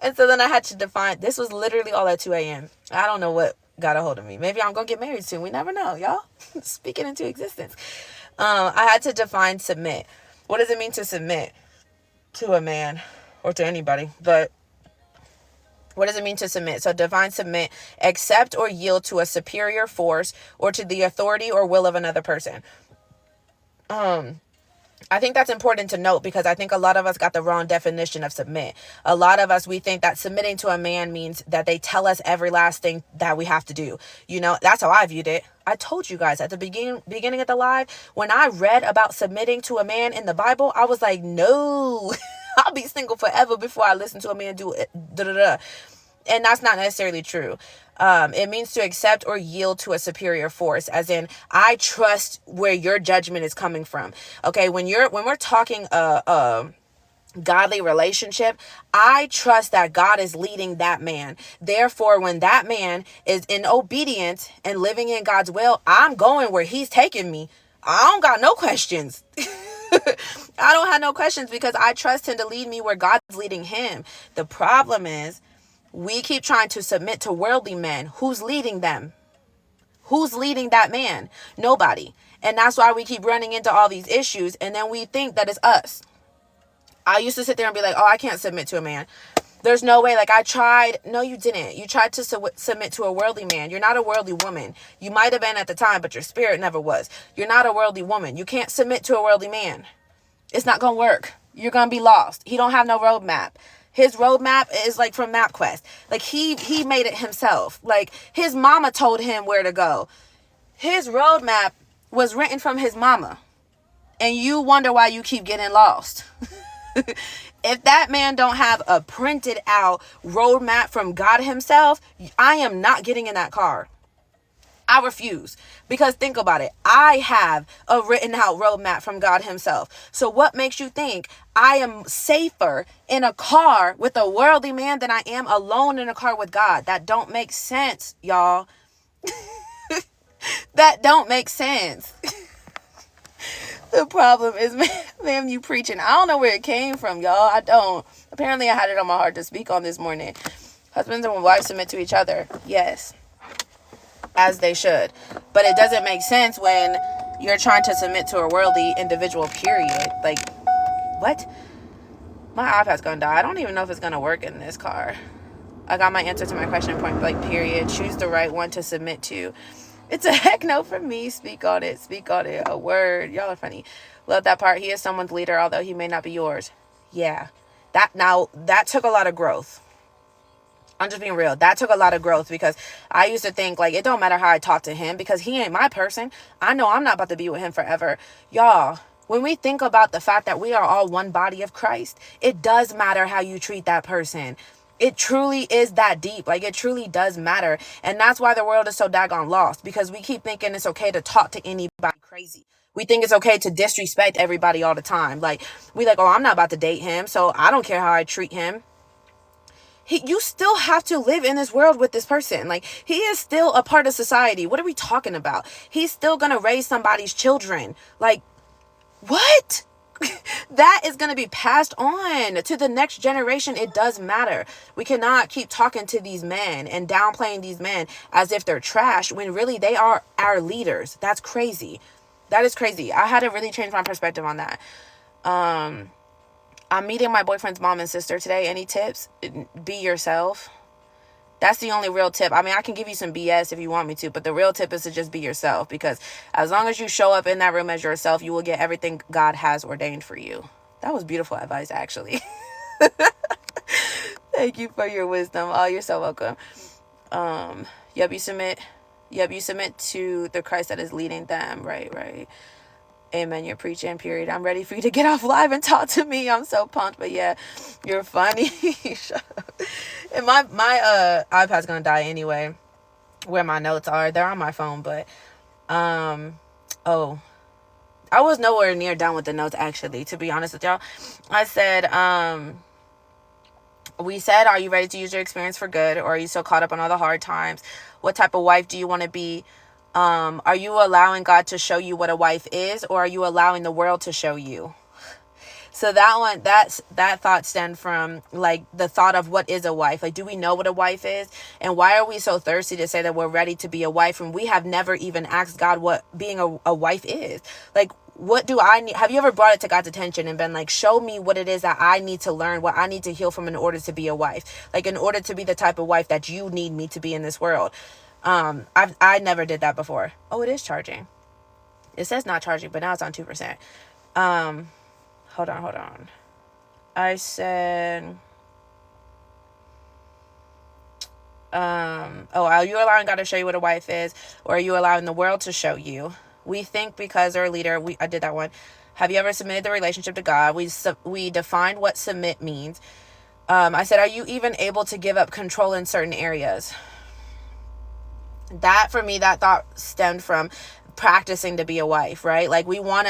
And so then I had to define, this was literally all at 2 a.m. I don't know what got a hold of me. Maybe I'm going to get married soon. We never know, y'all. Speaking into existence. I had to define submit. What does it mean to submit to a man or to anybody? But what does it mean to submit? So define submit, accept or yield to a superior force or to the authority or will of another person. I think that's important to note because I think a lot of us got the wrong definition of submit. A lot of us, we think that submitting to a man means that they tell us every last thing that we have to do. That's how I viewed it. I told you guys at the beginning of the live, when I read about submitting to a man in the Bible, I was like, no, I'll be single forever before I listen to a man do it. And that's not necessarily true. It means to accept or yield to a superior force, as in, I trust where your judgment is coming from. Okay, when we're talking godly relationship, I trust that God is leading that man. Therefore, when that man is in obedience and living in God's will, I'm going where he's taking me. I don't got no questions. I don't have no questions because I trust him to lead me where God's leading him. The problem is we keep trying to submit to worldly men. Who's leading them? Who's leading that man? Nobody. And that's why we keep running into all these issues. And then we think that it's us. I used to sit there and be like, oh, I can't submit to a man. There's no way. Like, I tried. No, you didn't. You tried to submit to a worldly man. You're not a worldly woman. You might have been at the time, but your spirit never was. You're not a worldly woman. You can't submit to a worldly man. It's not going to work. You're going to be lost. He don't have no roadmap. His roadmap is like from MapQuest. Like, he made it himself. Like, his mama told him where to go. His roadmap was written from his mama. And you wonder why you keep getting lost. If that man don't have a printed out roadmap from God himself, I am not getting in that car. I refuse. Because think about it. I have a written out roadmap from God himself. So what makes you think I am safer in a car with a worldly man than I am alone in a car with God? That don't make sense, y'all. That don't make sense. The problem is, ma'am, you preaching. I don't know where it came from, y'all. I don't. Apparently, I had it on my heart to speak on this morning. Husbands and wives submit to each other. Yes. As they should. But it doesn't make sense when you're trying to submit to a worldly individual, period. Like, what? My iPad's gonna die. I don't even know if it's gonna work in this car. I got my answer to my question, point blank, period. Choose the right one to submit to. It's a heck no for me. Speak on it. Speak on it. A word. Y'all are funny. Love that part. He is someone's leader, although he may not be yours. Yeah. That took a lot of growth. I'm just being real. That took a lot of growth, because I used to think, like, it don't matter how I talk to him because he ain't my person. I know I'm not about to be with him forever. Y'all, when we think about the fact that we are all one body of Christ, it does matter how you treat that person. It truly is that deep. Like, it truly does matter. And that's why the world is so daggone lost, because we keep thinking it's okay to talk to anybody crazy. We think it's okay to disrespect everybody all the time. Like, we like, oh, I'm not about to date him, so I don't care how I treat him. You still have to live in this world with this person. Like, he is still a part of society. What are we talking about? He's still going to raise somebody's children. Like, what? That is going to be passed on to the next generation. It does matter. We cannot keep talking to these men and downplaying these men as if they're trash when really they are our leaders. That's crazy. That is crazy. I had to really change my perspective on that. I'm meeting my boyfriend's mom and sister today. Any tips? Be yourself. That's the only real tip. I mean, I can give you some BS if you want me to, but the real tip is to just be yourself, because as long as you show up in that room as yourself, you will get everything God has ordained for you. That was beautiful advice, actually. Thank you for your wisdom. Oh, you're so welcome. You submit to the Christ that is leading them. Right. Amen. You're preaching, period. I'm ready for you to get off live and talk to me. I'm so pumped. But yeah, you're funny. Shut up. And my iPad's gonna die anyway. Where my notes are, they're on my phone. But I was nowhere near done with the notes, actually, to be honest with y'all. I said, we said, are you ready to use your experience for good, or are you so caught up on all the hard times? What type of wife do you want to be? Are you allowing God to show you what a wife is, or are you allowing the world to show you? So that thought stemmed from, like, the thought of what is a wife? Like, do we know what a wife is? And why are we so thirsty to say that we're ready to be a wife when we have never even asked God what being a wife is? Like, what do I need? Have you ever brought it to God's attention and been like, show me what it is that I need to learn, what I need to heal from in order to be a wife? Like, in order to be the type of wife that you need me to be in this world. I never did that before. Oh, it is charging. It says not charging, but now it's on 2%. Hold on. I said, are you allowing God to show you what a wife is, or are you allowing the world to show you? We think because they're a leader. I did that one. Have you ever submitted the relationship to God? We defined what submit means. I said, are you even able to give up control in certain areas? That, for me, that thought stemmed from practicing to be a wife, right? Like, we want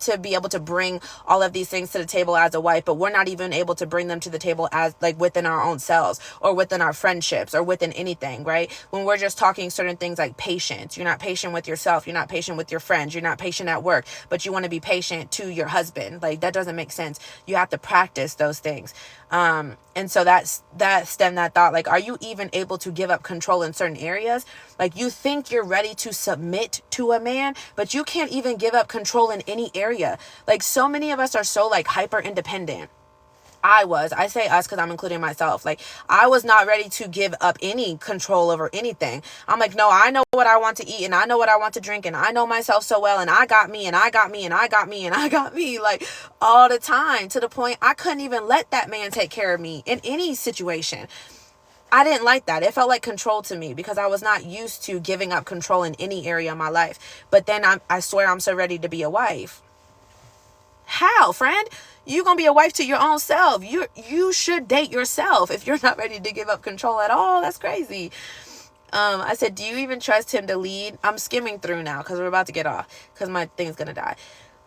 to be able to bring all of these things to the table as a wife, but we're not even able to bring them to the table as, like, within our own selves or within our friendships or within anything, right? When we're just talking certain things like patience, you're not patient with yourself, you're not patient with your friends, you're not patient at work, but you want to be patient to your husband. Like, that doesn't make sense. You have to practice those things. And so that stemmed that thought, like, are you even able to give up control in certain areas? Like, you think you're ready to submit to a man, but you can't even give up control in any area. Like, so many of us are so, like, hyper independent. I say us because I'm including myself. Like, I was not ready to give up any control over anything. I'm like, no, I know what I want to eat, and I know what I want to drink, and I know myself so well, and I got me, and I got me, and I got me, and I got me, like, all the time, to the point I couldn't even let that man take care of me in any situation. I didn't like that. It felt like control to me because I was not used to giving up control in any area of my life. But then I swear I'm so ready to be a wife. How, friend? You're going to be a wife to your own self. You should date yourself if you're not ready to give up control at all. That's crazy. I said, do you even trust him to lead? I'm skimming through now because we're about to get off because my thing's going to die.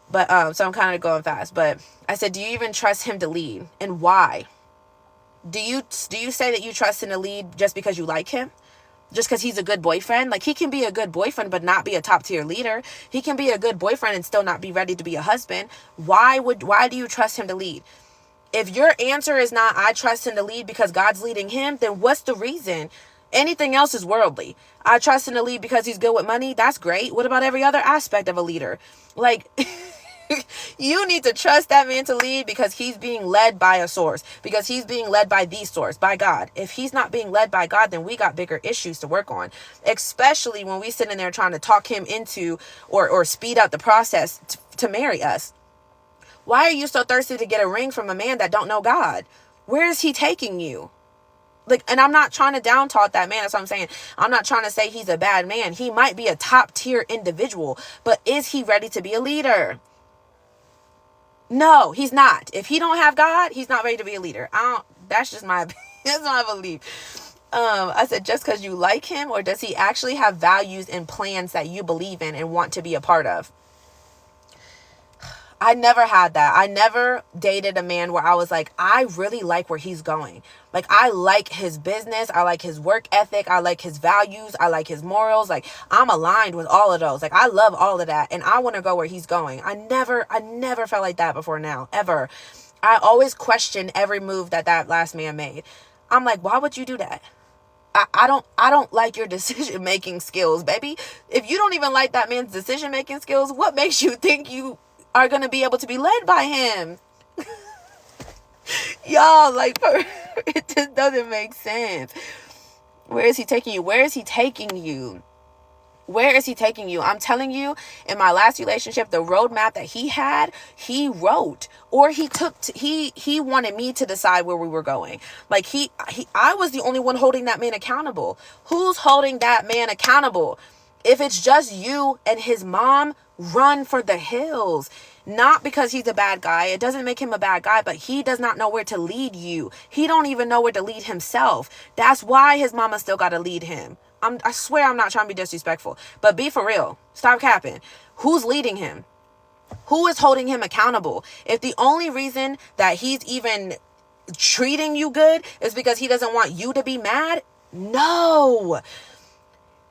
But so I'm kind of going fast. But I said, do you even trust him to lead? And why? Do you say that you trust him to lead just because you like him? Just because he's a good boyfriend? Like, he can be a good boyfriend but not be a top tier leader. He can be a good boyfriend and still not be ready to be a husband. Why do you trust him to lead? If your answer is not, I trust him to lead because God's leading him, then what's the reason? Anything else is worldly. I trust him to lead because he's good with money. That's great. What about every other aspect of a leader? Like, you need to trust that man to lead because he's being led by a source, because he's being led by the source, by God. If he's not being led by God, then we got bigger issues to work on, especially when we sit in there trying to talk him into or speed up the process to marry us. Why are you so thirsty to get a ring from a man that don't know God? Where is he taking you? Like, and I'm not trying to down talk that man. That's what I'm saying. I'm not trying to say he's a bad man. He might be a top tier individual, but is he ready to be a leader? No, he's not. If he don't have God, he's not ready to be a leader. That's just my that's my belief. I said, just because you like him, or does he actually have values and plans that you believe in and want to be a part of? I never had that. I never dated a man where I was like, I really like where he's going. Like, I like his business. I like his work ethic. I like his values. I like his morals. Like, I'm aligned with all of those. Like, I love all of that. And I want to go where he's going. I never felt like that before now, ever. I always question every move that last man made. I'm like, why would you do that? I don't like your decision-making skills, baby. If you don't even like that man's decision-making skills, what makes you think you are going to be able to be led by him? Y'all, like, it just doesn't make sense. Where is he taking you? Where is he taking you? Where is he taking you? I'm telling you, in my last relationship, the roadmap that he had, he wrote, or he wanted me to decide where we were going. Like, I was the only one holding that man accountable. Who's holding that man accountable? If it's just you and his mom, run for the hills. Not because he's a bad guy. It doesn't make him a bad guy, but he does not know where to lead you. He don't even know where to lead himself. That's why his mama still got to lead him. I swear I'm not trying to be disrespectful, but be for real. Stop capping. Who's leading him? Who is holding him accountable? If the only reason that he's even treating you good is because he doesn't want you to be mad, no.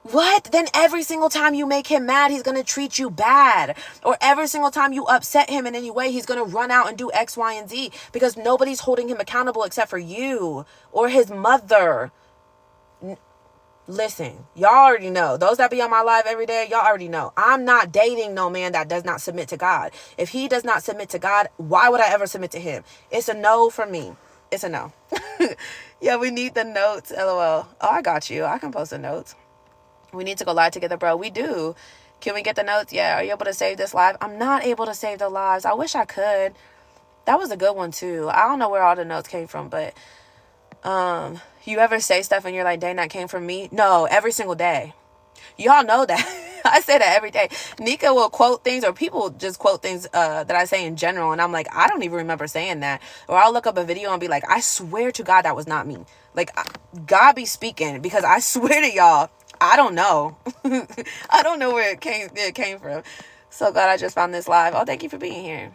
What? Then every single time you make him mad, he's going to treat you bad. Or every single time you upset him in any way, he's going to run out and do X, Y, and Z, because nobody's holding him accountable except for you or his mother. Listen, y'all already know. Those that be on my live every day, y'all already know. I'm not dating no man that does not submit to God. If he does not submit to God, why would I ever submit to him? It's a no for me. It's a no. Yeah, we need the notes, LOL. Oh, I got you. I can post the notes. We need to go live together, bro. We do. Can we get the notes? Yeah. Are you able to save this live? I'm not able to save the lives. I wish I could. That was a good one too. I don't know where all the notes came from, but you ever say stuff and you're like, dang, that came from me? No, every single day. Y'all know that. I say that every day. Nika will quote things, or people just quote things that I say in general, and I'm like, I don't even remember saying that. Or I'll look up a video and be like, I swear to God that was not me. Like, God be speaking, because I swear to y'all, I don't know. I don't know where it came from. So glad I just found this live. Oh, thank you for being here.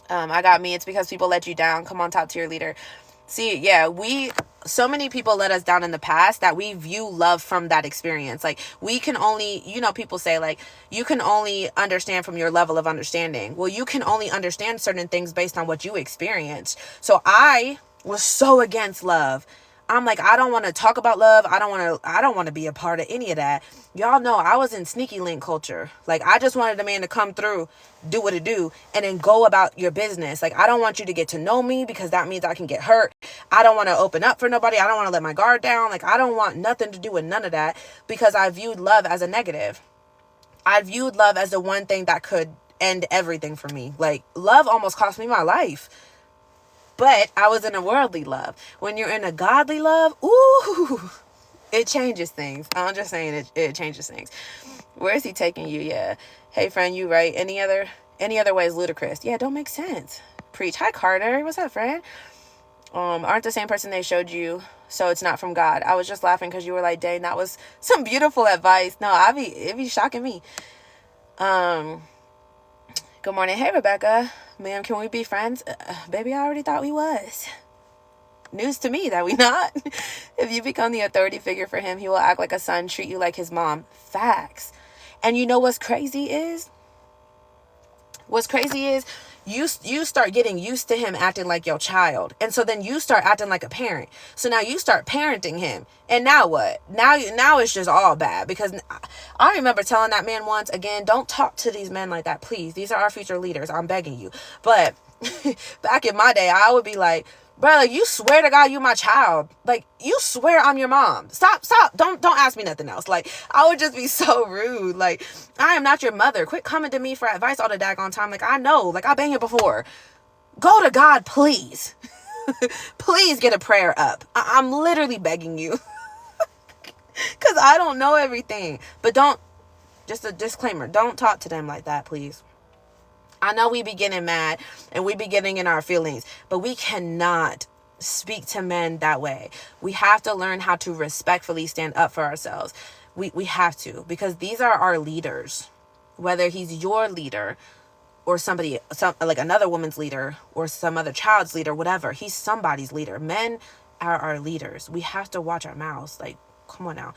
I got me. It's because people let you down. Come on, top tier leader. See, yeah, so many people let us down in the past that we view love from that experience. Like, we can only, people say, like, you can only understand from your level of understanding. Well, you can only understand certain things based on what you experienced. So I was so against love. I'm like, I don't want to talk about love. I don't want to be a part of any of that. Y'all know I was in sneaky link culture. Like, I just wanted the man to come through, do what it do, and then go about your business. Like, I don't want you to get to know me because that means I can get hurt. I don't want to open up for nobody. I don't want to let my guard down. Like, I don't want nothing to do with none of that because I viewed love as a negative. I viewed love as the one thing that could end everything for me. Like, love almost cost me my life. But I was in a worldly love. When you're in a godly love, ooh, it changes things. I'm just saying it changes things. Where is he taking you? Yeah. Hey, friend, you right. Any other way is ludicrous. Yeah, don't make sense. Preach. Hi, Carter. What's up, friend? Aren't the same person they showed you, so it's not from God. I was just laughing because you were like, dang, that was some beautiful advice. No, it be shocking me. Good morning. Hey, Rebecca. Ma'am, can we be friends? Baby, I already thought we was. News to me that we not. If you become the authority figure for him, he will act like a son, treat you like his mom. Facts. And you know what's crazy is? You start getting used to him acting like your child. And so then you start acting like a parent. So now you start parenting him. And now what? Now it's just all bad. Because I remember telling that man once, again, don't talk to these men like that, please. These are our future leaders. I'm begging you. But back in my day, I would be like, bro, like, you swear to God you my child. Like, you swear I'm your mom. Stop. Don't ask me nothing else. Like, I would just be so rude. Like, I am not your mother. Quit coming to me for advice all the daggone time. Like, I know. Like, I've been here before. Go to God, please. Please get a prayer up. I'm literally begging you. Because I don't know everything. But just a disclaimer, don't talk to them like that, please. I know we be getting mad and we be getting in our feelings, but we cannot speak to men that way. We have to learn how to respectfully stand up for ourselves. We have to, because these are our leaders. Whether he's your leader or like another woman's leader or some other child's leader, whatever, he's somebody's leader. Men are our leaders. We have to watch our mouths. Like, come on now.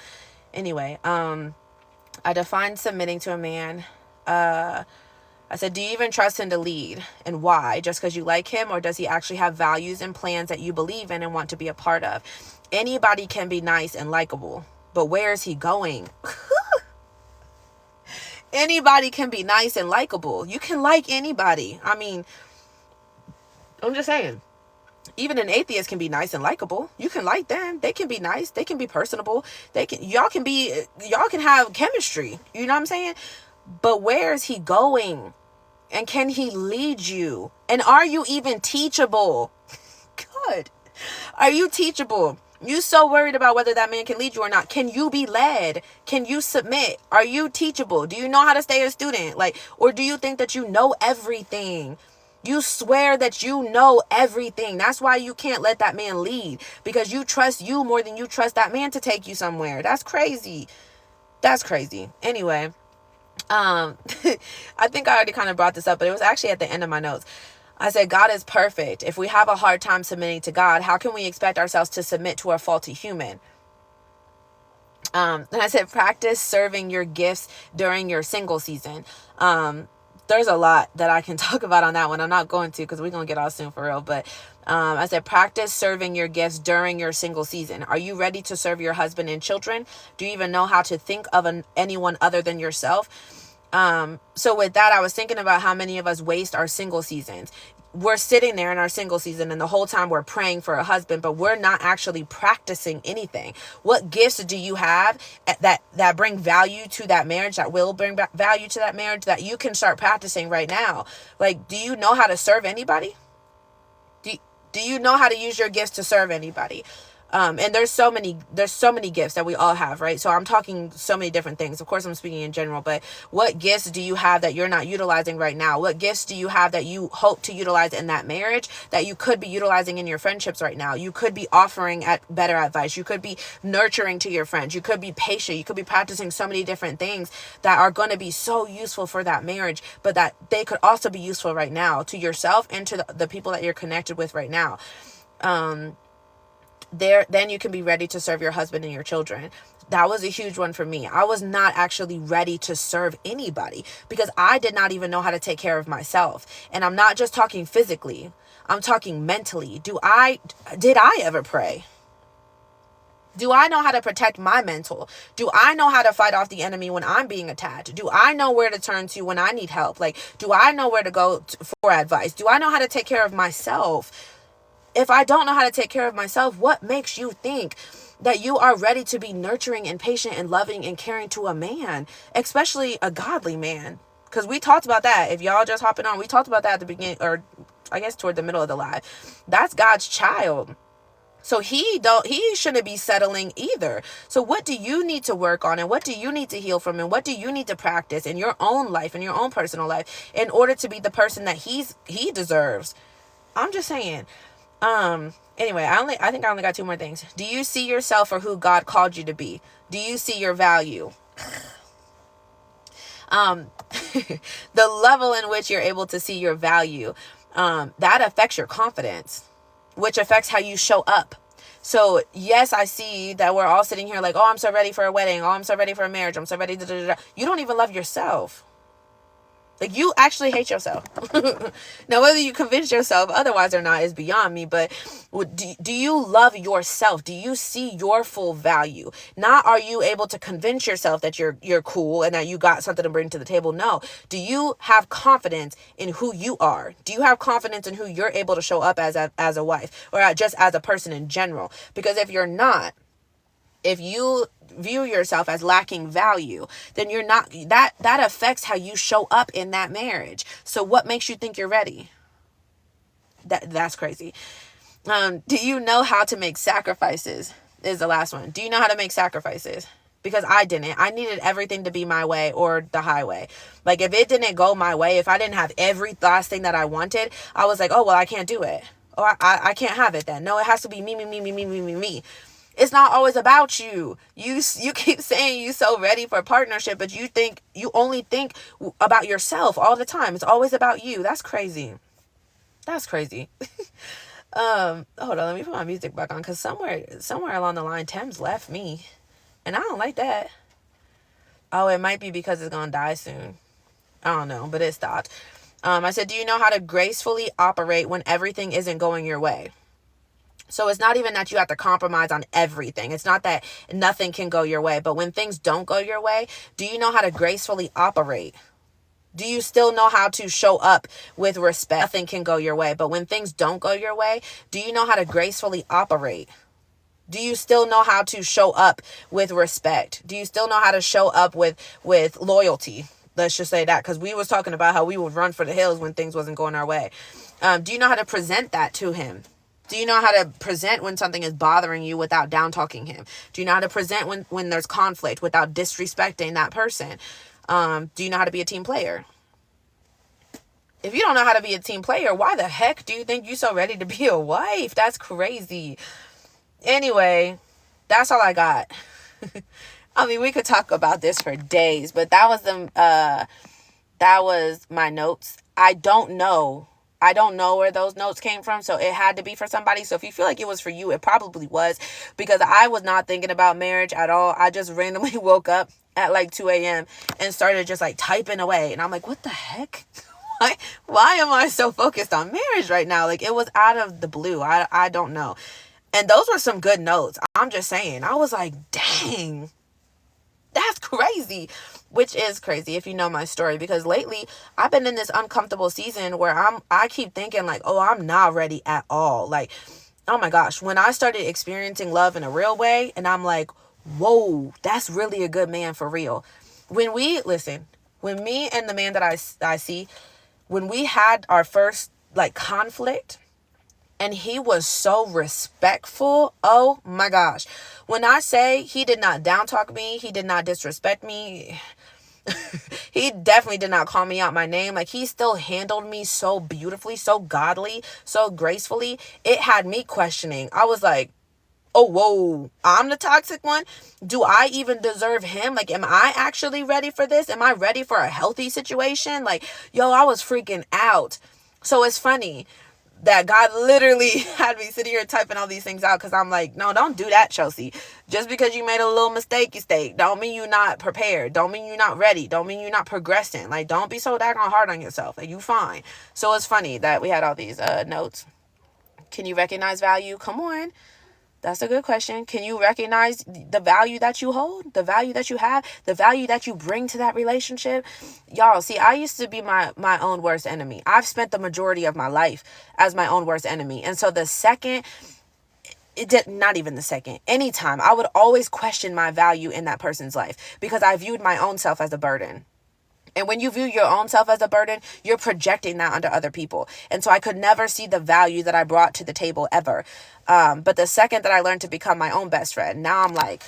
Anyway, I defined submitting to a man. I said, do you even trust him to lead, and why? Just because you like him, or does he actually have values and plans that you believe in and want to be a part of? Anybody can be nice and likable, but where is he going? Anybody can be nice and likable. You can like anybody. I mean, I'm just saying. Even an atheist can be nice and likable. You can like them. They can be nice. They can be personable. Y'all can have chemistry. You know what I'm saying? But where is he going? And can he lead you? And are you even teachable? God, are you teachable? You so worried about whether that man can lead you or not. Can you be led? Can you submit? Are you teachable? Do you know how to stay a student? Like, or do you think that you know everything? You swear that you know everything. That's why you can't let that man lead, because you trust you more than you trust that man to take you somewhere. That's crazy. That's crazy. Anyway, I think I already kind of brought this up, but it was actually at the end of my notes. I said, God is perfect. If we have a hard time submitting to God, how can we expect ourselves to submit to a faulty human? And I said, practice serving your gifts during your single season. There's a lot that I can talk about on that one. I'm not going to, because we're going to get off soon for real. But I said, practice serving your gifts during your single season. Are you ready to serve your husband and children? Do you even know how to think of anyone other than yourself? So with that, I was thinking about how many of us waste our single seasons. We're sitting there in our single season, and the whole time we're praying for a husband, but we're not actually practicing anything. What gifts do you have that bring value to that marriage, that will bring value to that marriage, that you can start practicing right now? Like, do you know how to serve anybody? Do you know how to use your gifts to serve anybody? And there's so many gifts that we all have, right? So I'm talking so many different things. Of course, I'm speaking in general, but what gifts do you have that you're not utilizing right now? What gifts do you have that you hope to utilize in that marriage that you could be utilizing in your friendships right now? You could be offering better advice. You could be nurturing to your friends. You could be patient. You could be practicing so many different things that are going to be so useful for that marriage, but that they could also be useful right now to yourself and to the people that you're connected with right now. Then you can be ready to serve your husband and your children. That was a huge one for me. I was not actually ready to serve anybody because I did not even know how to take care of myself. And I'm not just talking physically. I'm talking mentally. Did I ever pray? Do I know how to protect my mental? Do I know how to fight off the enemy when I'm being attacked? Do I know where to turn to when I need help? Like, do I know where to go for advice? Do I know how to take care of myself? If I don't know how to take care of myself, what makes you think that you are ready to be nurturing and patient and loving and caring to a man, especially a godly man? Because we talked about that. If y'all just hopping on, we talked about that at the beginning, or I guess toward the middle of the live. That's God's child. So he shouldn't be settling either. So what do you need to work on, and what do you need to heal from, and what do you need to practice in your own life, in your own personal life, in order to be the person that he deserves? I'm just saying. Anyway, I think I only got two more things. Do you see yourself for who God called you to be? Do you see your value? The level in which you're able to see your value, that affects your confidence, which affects how you show up. So yes, I see that we're all sitting here like, oh, I'm so ready for a wedding. Oh, I'm so ready for a marriage. I'm so ready. You don't even love yourself. Like, you actually hate yourself. Now, whether you convince yourself otherwise or not is beyond me. But do you love yourself? Do you see your full value? Not, are you able to convince yourself that you're cool and that you got something to bring to the table? No. Do you have confidence in who you are? Do you have confidence in who you're able to show up as a wife, or just as a person in general? Because if you're not, if you view yourself as lacking value, then you're not, that affects how you show up in that marriage. So what makes you think you're ready? That's crazy. Do you know how to make sacrifices? Is the last one. Do you know how to make sacrifices? Because I didn't. I needed everything to be my way or the highway. Like, if it didn't go my way, if I didn't have every last thing that I wanted, I was like, oh, well, I can't do it. Or I can't have it then. No, it has to be me. It's not always about you. You keep saying you're so ready for a partnership, but you only think about yourself all the time. It's always about you. That's crazy. That's crazy. Hold on, let me put my music back on, because somewhere along the line, Thames left me, and I don't like that. Oh, it might be because it's gonna die soon. I don't know, but it stopped. I said, do you know how to gracefully operate when everything isn't going your way? So it's not even that you have to compromise on everything. It's not that nothing can go your way. But when things don't go your way, do you know how to gracefully operate? Do you still know how to show up with respect? Nothing can go your way. But when things don't go your way, do you know how to gracefully operate? Do you still know how to show up with respect? Do you still know how to show up with loyalty? Let's just say that, because we was talking about how we would run for the hills when things wasn't going our way. Do you know how to present that to him? Do you know how to present when something is bothering you without down talking him? Do you know how to present when there's conflict without disrespecting that person? Do you know how to be a team player? If you don't know how to be a team player, why the heck do you think you're so ready to be a wife? That's crazy. Anyway, that's all I got. I mean, we could talk about this for days, but that was my notes. I don't know where those notes came from, so it had to be for somebody. So if you feel like it was for you, it probably was, because I was not thinking about marriage at all. I just randomly woke up at like 2 a.m. and started just like typing away. And I'm like, what the heck? Why am I so focused on marriage right now? Like, it was out of the blue. I don't know. And those were some good notes. I'm just saying. I was like, dang, that's crazy. Which is crazy if you know my story, because lately I've been in this uncomfortable season where I keep thinking like, oh, I'm not ready at all. Like, oh my gosh, when I started experiencing love in a real way, and I'm like, whoa, that's really a good man for real. When me and the man that I see, when we had our first like conflict, and he was so respectful. Oh my gosh. When I say he did not down talk me, he did not disrespect me. He definitely did not call me out my name. Like, he still handled me so beautifully, so godly, so gracefully. It had me questioning. I was like, oh, whoa, I'm the toxic one? Do I even deserve him? Like, am I actually ready for this? Am I ready for a healthy situation? Like, yo, I was freaking out. So it's funny that God literally had me sitting here typing all these things out, because I'm like, no, don't do that, Chelsea. Just because you made a little mistake, don't mean you're not prepared. Don't mean you're not ready. Don't mean you're not progressing. Like, don't be so daggone hard on yourself. Like, you fine. So it's funny that we had all these notes. Can you recognize value? Come on. That's a good question. Can you recognize the value that you hold, the value that you have, the value that you bring to that relationship? Y'all, see, I used to be my own worst enemy. I've spent the majority of my life as my own worst enemy. And so the second, it did not even the second, anytime, I would always question my value in that person's life because I viewed my own self as a burden. And when you view your own self as a burden, you're projecting that onto other people. And so I could never see the value that I brought to the table ever. But the second that I learned to become my own best friend, now I'm like,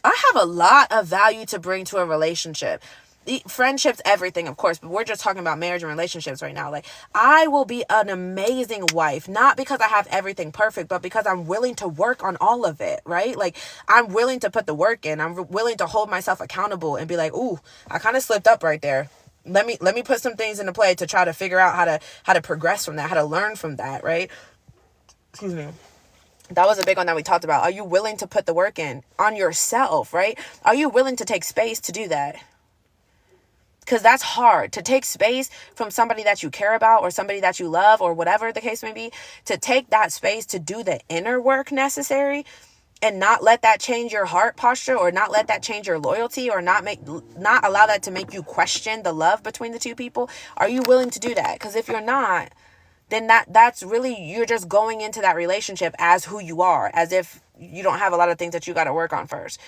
I have a lot of value to bring to a relationship. Friendships, everything, of course, but we're just talking about marriage and relationships right now. Like, I will be an amazing wife, not because I have everything perfect, but because I'm willing to work on all of it, right? Like, I'm willing to put the work in. I'm willing to hold myself accountable and be like, ooh, I kind of slipped up right there. Let me put some things into play to try to figure out how to progress from that, how to learn from that, right? Excuse me. That was a big one that we talked about. Are you willing to put the work in on yourself, right? Are you willing to take space to do that? Because that's hard, to take space from somebody that you care about or somebody that you love or whatever the case may be, to take that space to do the inner work necessary and not let that change your heart posture or not let that change your loyalty or not allow that to make you question the love between the two people. Are you willing to do that? Because if you're not, then that's really, you're just going into that relationship as who you are, as if you don't have a lot of things that you got to work on first.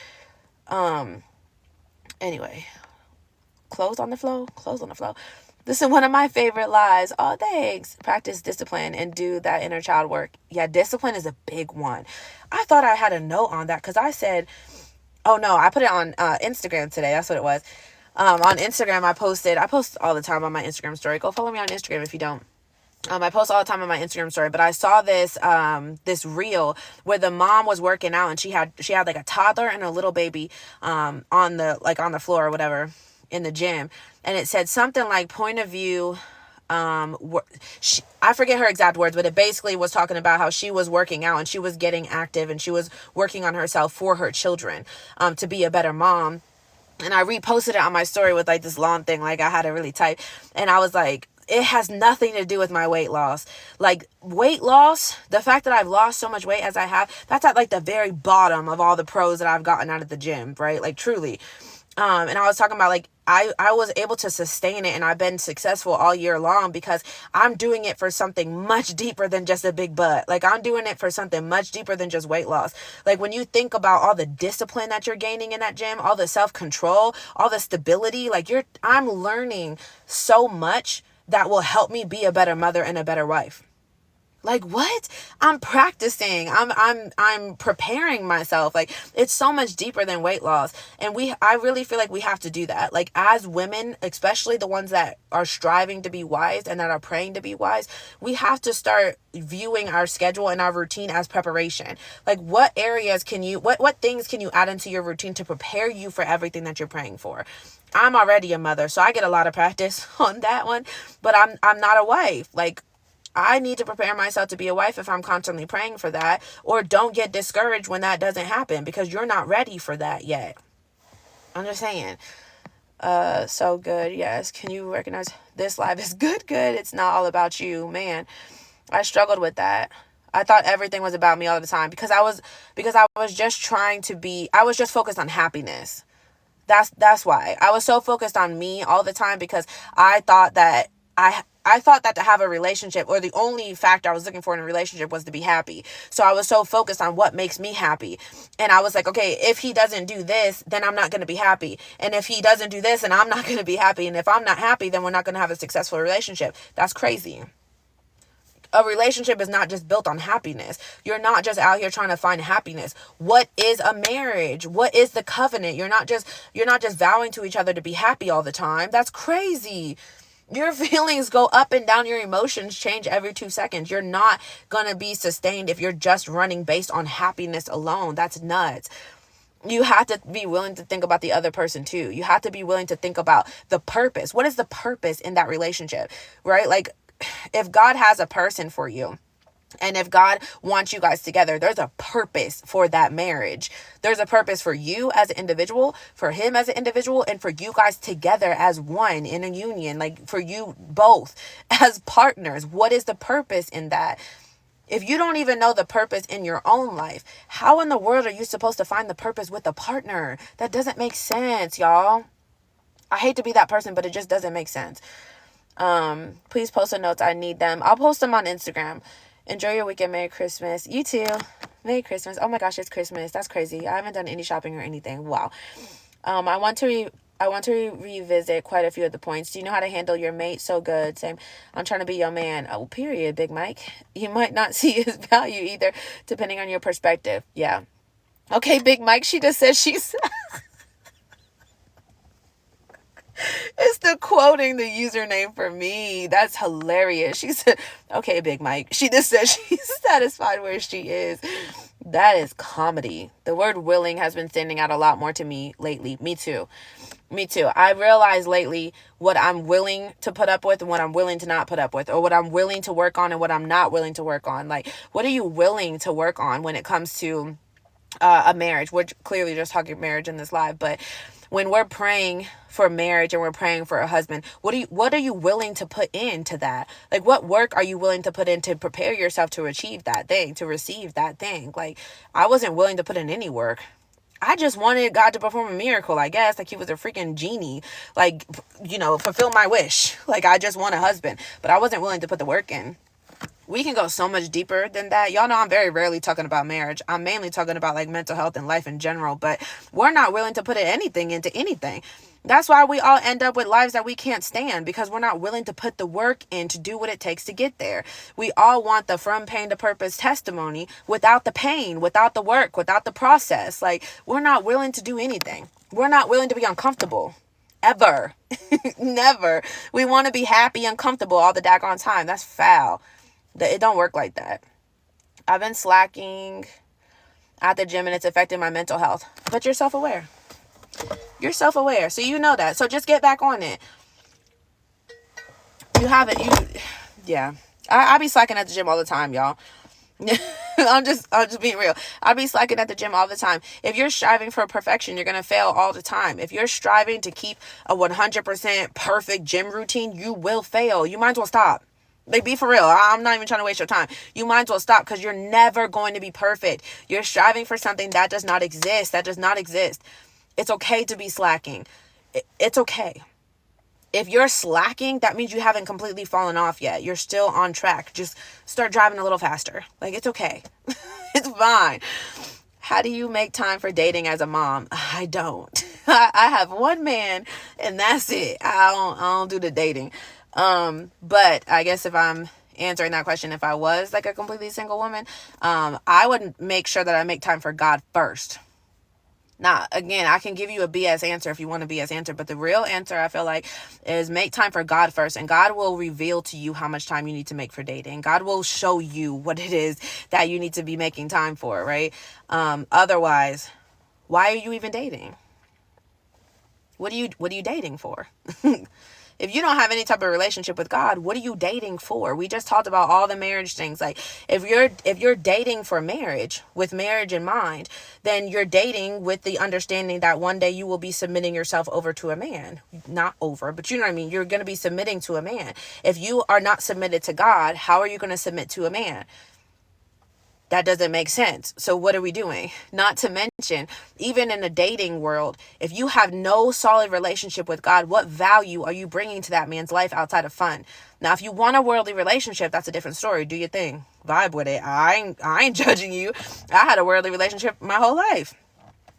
Anyway. Clothes on the flow. This is one of my favorite lies. Oh, thanks. Practice discipline and do that inner child work. Yeah, discipline is a big one. I thought I had a note on that because I said, oh no, I put it on Instagram today. That's what it was. On Instagram, I post all the time on my Instagram story. Go follow me on Instagram if you don't. I post all the time on my Instagram story, but I saw this reel where the mom was working out and she had like a toddler and a little baby on the floor or whatever in the gym, and it said something like point of view. I forget her exact words, but it basically was talking about how she was working out and she was getting active and she was working on herself for her children, to be a better mom. And I reposted it on my story with like this long thing, like I had to really type, and I was like, it has nothing to do with my weight loss. Like, weight loss, the fact that I've lost so much weight as I have, that's at like the very bottom of all the pros that I've gotten out of the gym, right? Like, truly. And I was talking about like, I was able to sustain it and I've been successful all year long because I'm doing it for something much deeper than just a big butt. Like, I'm doing it for something much deeper than just weight loss. Like, when you think about all the discipline that you're gaining in that gym, all the self-control, all the stability, like I'm learning so much that will help me be a better mother and a better wife. Like, what? I'm practicing. I'm preparing myself. Like, it's so much deeper than weight loss. And I really feel like we have to do that. Like, as women, especially the ones that are striving to be wise and that are praying to be wise, we have to start viewing our schedule and our routine as preparation. Like, what areas what things can you add into your routine to prepare you for everything that you're praying for? I'm already a mother, so I get a lot of practice on that one, but I'm not a wife. Like, I need to prepare myself to be a wife if I'm constantly praying for that, or don't get discouraged when that doesn't happen because you're not ready for that yet. I'm just saying. So good. Yes. Can you recognize this life is good? It's not all about you, man. I struggled with that. I thought everything was about me all the time because I was just I was just focused on happiness. That's why I was so focused on me all the time, because I thought that to have a relationship, or the only factor I was looking for in a relationship, was to be happy. So I was so focused on what makes me happy. And I was like, okay, if he doesn't do this, then I'm not going to be happy. And if he doesn't do this, then I'm not going to be happy. And if I'm not happy, then we're not going to have a successful relationship. That's crazy. A relationship is not just built on happiness. You're not just out here trying to find happiness. What is a marriage? What is the covenant? You're not just vowing to each other to be happy all the time. That's crazy. Your feelings go up and down. Your emotions change every 2 seconds. You're not going to be sustained if you're just running based on happiness alone. That's nuts. You have to be willing to think about the other person too. You have to be willing to think about the purpose. What is the purpose in that relationship, right? Like, if God has a person for you, and if God wants you guys together, there's a purpose for that marriage. There's a purpose for you as an individual, for him as an individual, and for you guys together as one in a union, like for you both as partners. What is the purpose in that? If you don't even know the purpose in your own life, how in the world are you supposed to find the purpose with a partner? That doesn't make sense, y'all. I hate to be that person, but it just doesn't make sense. Please post the notes. I need them. I'll post them on Instagram. Enjoy your weekend. Merry Christmas. You too. Merry Christmas. Oh my gosh, it's Christmas. That's crazy. I haven't done any shopping or anything. Wow. I want to revisit quite a few of the points. Do you know how to handle your mate? So good. Same. I'm trying to be your man. Oh, period, Big Mike. You might not see his value either, depending on your perspective. Yeah. Okay, Big Mike. She just said she's... It's the quoting the username for me. That's hilarious. She said, okay, Big Mike. She just said she's satisfied where she is. That is comedy. The word willing has been standing out a lot more to me lately. Me too. I realized lately what I'm willing to put up with and what I'm willing to not put up with, or what I'm willing to work on and what I'm not willing to work on. Like, what are you willing to work on when it comes to a marriage? We're clearly just talking marriage in this live, but when we're praying for marriage and we're praying for a husband, what are you willing to put into that? Like, what work are you willing to put in to prepare yourself to achieve that thing, to receive that thing? Like, I wasn't willing to put in any work. I just wanted God to perform a miracle, I guess. Like, he was a freaking genie. Like, fulfill my wish. Like, I just want a husband. But I wasn't willing to put the work in. We can go so much deeper than that. Y'all know I'm very rarely talking about marriage. I'm mainly talking about like mental health and life in general, but we're not willing to put anything into anything. That's why we all end up with lives that we can't stand, because we're not willing to put the work in to do what it takes to get there. We all want the from pain to purpose testimony without the pain, without the work, without the process. Like, we're not willing to do anything. We're not willing to be uncomfortable. Ever. Never. We want to be happy and comfortable all the daggone time. That's foul. It don't work like that. I've been slacking at the gym and it's affecting my mental health. But you're self-aware. You're self-aware. So you know that. So just get back on it. You have it. Yeah. I be slacking at the gym all the time, y'all. I'm just being real. I be slacking at the gym all the time. If you're striving for perfection, you're going to fail all the time. If you're striving to keep a 100% perfect gym routine, you will fail. You might as well stop. Like, be for real. I'm not even trying to waste your time. You might as well stop, because you're never going to be perfect. You're striving for something that does not exist. That does not exist. It's okay to be slacking. It's okay. If you're slacking, that means you haven't completely fallen off yet. You're still on track. Just start driving a little faster. Like, it's okay. It's fine. How do you make time for dating as a mom? I don't. I have one man and that's it. I don't do the dating. But I guess if I'm answering that question, if I was like a completely single woman, I would make sure that I make time for God first. Now, again, I can give you a BS answer if you want a BS answer, but the real answer, I feel like, is make time for God first, and God will reveal to you how much time you need to make for dating. God will show you what it is that you need to be making time for, right? Otherwise, why are you even dating? What are you dating for? If you don't have any type of relationship with God, what are you dating for? We just talked about all the marriage things. Like, if you're dating for marriage, with marriage in mind, then you're dating with the understanding that one day you will be submitting yourself over to a man. Not over, but you know what I mean? You're going to be submitting to a man. If you are not submitted to God, how are you going to submit to a man? That doesn't make sense. So what are we doing? Not to mention, even in the dating world, if you have no solid relationship with God, what value are you bringing to that man's life outside of fun? Now, if you want a worldly relationship, that's a different story. Do your thing. Vibe with it. I ain't judging you. I had a worldly relationship my whole life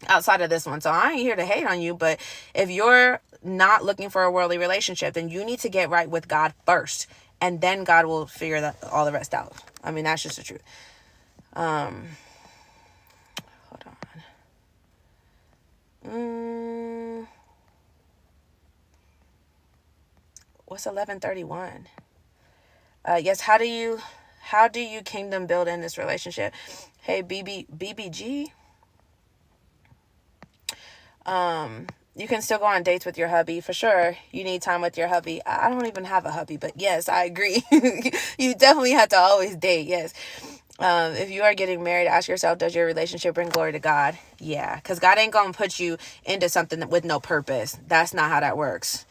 outside of this one. So I ain't here to hate on you. But if you're not looking for a worldly relationship, then you need to get right with God first. And then God will figure all the rest out. I mean, that's just the truth. Hold on. What's 1131? Yes. How do you kingdom build in this relationship? Hey, BBG. You can still go on dates with your hubby, for sure. You need time with your hubby. I don't even have a hubby, but yes, I agree. You definitely have to always date. Yes. If you are getting married, ask yourself, does your relationship bring glory to God? Yeah, because God ain't going to put you into something with no purpose. That's not how that works.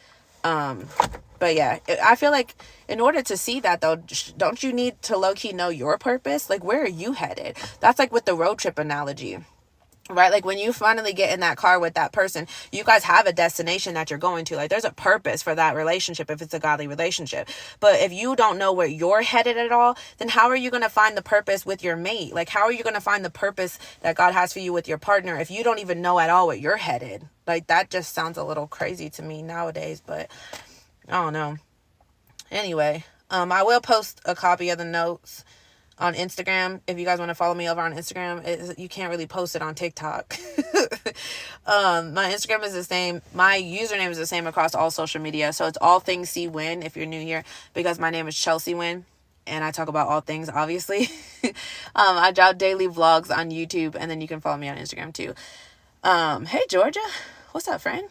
But yeah, I feel like in order to see that though, don't you need to low-key know your purpose? Like, where are you headed? That's like with the road trip analogy, right? Like when you finally get in that car with that person, you guys have a destination that you're going to. Like there's a purpose for that relationship if it's a godly relationship. But if you don't know where you're headed at all, then how are you going to find the purpose with your mate? Like how are you going to find the purpose that God has for you with your partner if you don't even know at all where you're headed? Like that just sounds a little crazy to me nowadays, but I don't know. Anyway, I will post a copy of the notes on Instagram. If you guys want to follow me over on Instagram, you can't really post it on TikTok. My Instagram is the same. My username is the same across all social media. So it's all things C Win if you're new here, because my name is Chelsea Win and I talk about all things, obviously. I drop daily vlogs on YouTube, and then you can follow me on Instagram too. Hey Georgia, what's up, friend?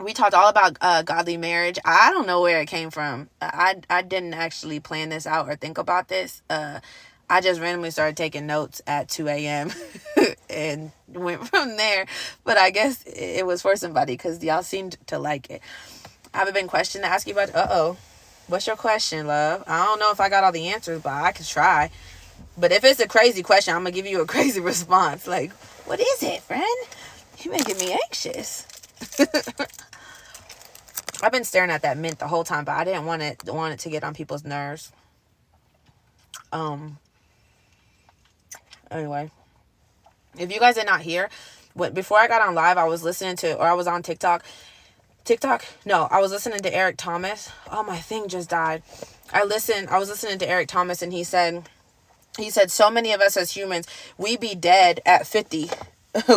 We talked all about godly marriage. I don't know where it came from. I didn't actually plan this out or think about this. I just randomly started taking notes at 2 a.m. and went from there. But I guess it was for somebody because y'all seemed to like it. I have a big question to ask you about. What's your question, love? I don't know if I got all the answers, but I could try. But if it's a crazy question, I'm going to give you a crazy response. Like, what is it, friend? You're making me anxious. I've been staring at that mint the whole time, but I didn't want it to get on people's nerves. Anyway, if you guys are not here, before I got on live, I was listening to, or I was on TikTok. No, I was listening to Eric Thomas. Oh, my thing just died. I was listening to Eric Thomas, and he said, so many of us as humans, we be dead at 50.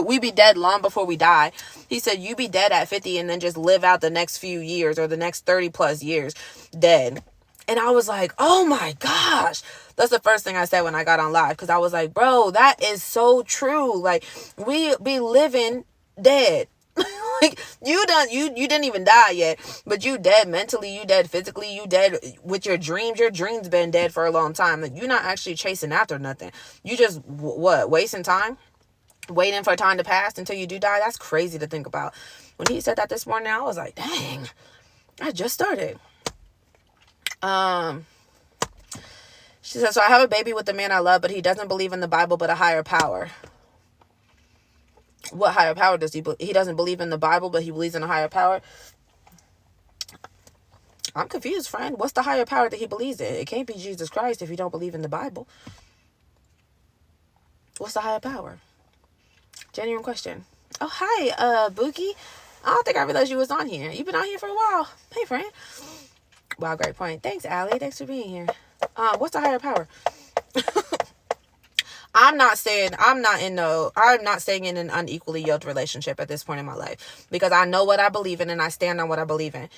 We be dead long before we die. He said, you be dead at 50 and then just live out the next few years or the next 30 plus years dead. And I was like, oh my gosh. That's the first thing I said when I got on live, because I was like, bro, that is so true. Like, we be living dead. Like, you didn't even die yet, but you dead mentally, you dead physically, you dead with your dreams. Your dreams been dead for a long time. Like, you're not actually chasing after nothing. You just, wasting time? Waiting for time to pass until you do die? That's crazy to think about. When he said that this morning, I was like, dang, I just started. She said, so I have a baby with the man I love, but he doesn't believe in the Bible, but a higher power. What higher power does he believe? He doesn't believe in the Bible, but he believes in a higher power. I'm confused, friend. What's the higher power that he believes in? It can't be Jesus Christ if you don't believe in the Bible. What's the higher power? Genuine question. Oh, hi, Bookie. I don't think I realized you was on here. You've been on here for a while. Hey, friend. Wow, great point. Thanks, Allie. Thanks for being here. What's the higher power? I'm not staying in an unequally yoked relationship at this point in my life, because I know what I believe in and I stand on what I believe in.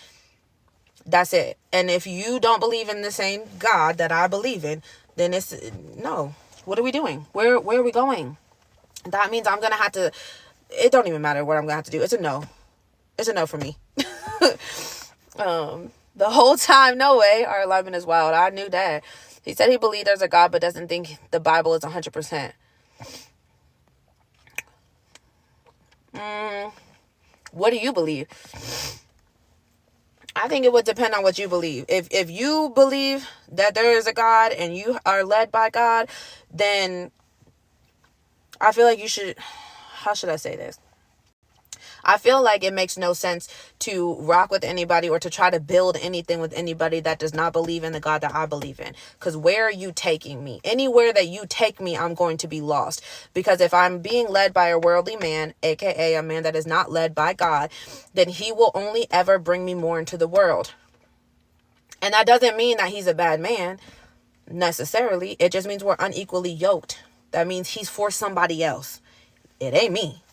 That's it. And if you don't believe in the same God that I believe in, then it's no. What are we doing? Where are we going? That means I'm going to have to, it don't even matter what I'm going to have to do. It's a no. It's a no for me. The whole time, no way. Our alignment is wild. I knew that. He said he believed there's a God, but doesn't think the Bible is 100%. What do you believe? I think it would depend on what you believe. If you believe that there is a God and you are led by God, then I feel like you should, how should I say this? I feel like it makes no sense to rock with anybody or to try to build anything with anybody that does not believe in the God that I believe in. Because where are you taking me? Anywhere that you take me, I'm going to be lost. Because if I'm being led by a worldly man, aka a man that is not led by God, then he will only ever bring me more into the world. And that doesn't mean that he's a bad man necessarily. It just means we're unequally yoked. That means he's for somebody else. It ain't me.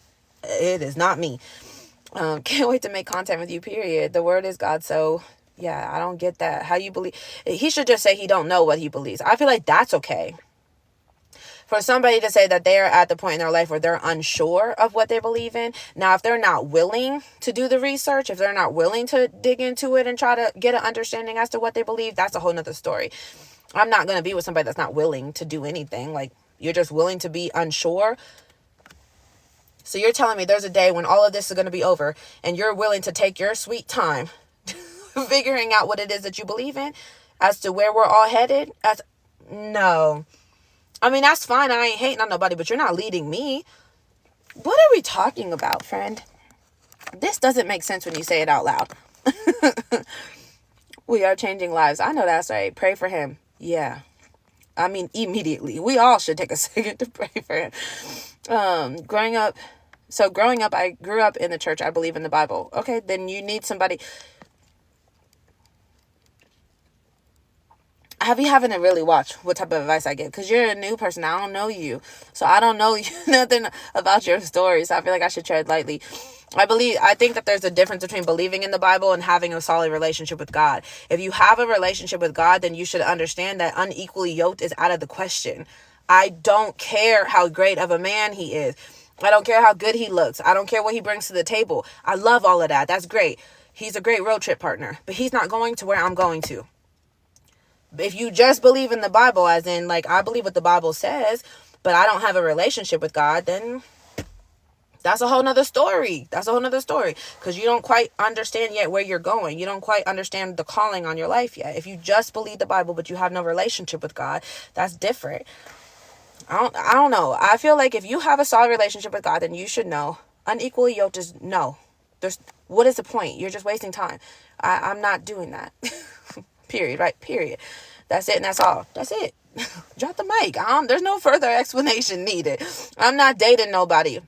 It is not me. Can't wait to make content with you, period. The word is God. So yeah, I don't get that. How you believe? He should just say he don't know what he believes. I feel like that's okay. For somebody to say that they're at the point in their life where they're unsure of what they believe in. Now, if they're not willing to do the research, if they're not willing to dig into it and try to get an understanding as to what they believe, that's a whole nother story. I'm not going to be with somebody that's not willing to do anything. Like, you're just willing to be unsure. So you're telling me there's a day when all of this is going to be over and you're willing to take your sweet time figuring out what it is that you believe in as to where we're all headed. No. I mean, that's fine. I ain't hating on nobody, but you're not leading me. What are we talking about, friend? This doesn't make sense when you say it out loud. We are changing lives. I know that's right. Pray for him. Yeah. I mean, immediately. We all should take a second to pray for him. Growing up, I grew up in the church. I believe in the Bible. Okay, then you need somebody. You having to really watch what type of advice I give, because you're a new person. I don't know you, so I don't know nothing about your story, so I feel like I should tread lightly. I think that there's a difference between believing in the Bible and having a solid relationship with God. If you have a relationship with God, then you should understand that unequally yoked is out of the question. I don't care how great of a man he is. I don't care how good he looks. I don't care what he brings to the table. I love all of that. That's great. He's a great road trip partner, but he's not going to where I'm going to. If you just believe in the Bible, as in, like, I believe what the Bible says, but I don't have a relationship with God, then that's a whole nother story. Because you don't quite understand yet where you're going. You don't quite understand the calling on your life yet. If you just believe the Bible, but you have no relationship with God, that's different. I don't know. I feel like if you have a solid relationship with God, then you should know. Unequally yoked is no. What is the point? You're just wasting time. I'm not doing that. Period, right? Period. That's it, and that's all. That's it. Drop the mic. There's no further explanation needed. I'm not dating nobody.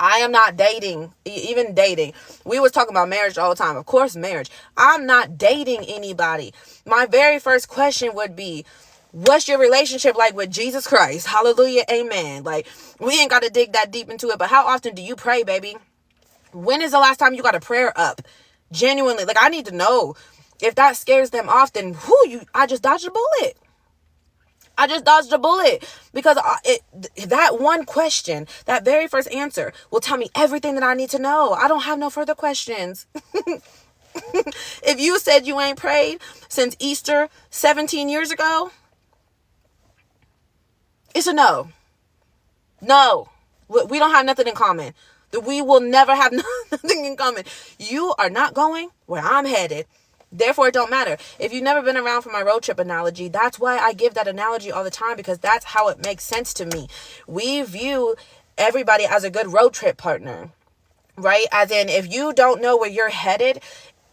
I am not dating, even dating. We was talking about marriage all the time. Of course, marriage. I'm not dating anybody. My very first question would be, what's your relationship like with Jesus Christ? Hallelujah, amen. Like, we ain't got to dig that deep into it, but how often do you pray, baby? When is the last time you got a prayer up? Genuinely, like, I need to know. If that scares them off, then I just dodged a bullet. Because that one question, that very first answer will tell me everything that I need to know. I don't have no further questions. If you said you ain't prayed since Easter 17 years ago, it's a no. No. We don't have nothing in common. We will never have nothing in common. You are not going where I'm headed. Therefore, it don't matter. If you've never been around for my road trip analogy, that's why I give that analogy all the time, because that's how it makes sense to me. We view everybody as a good road trip partner, right? As in, if you don't know where you're headed,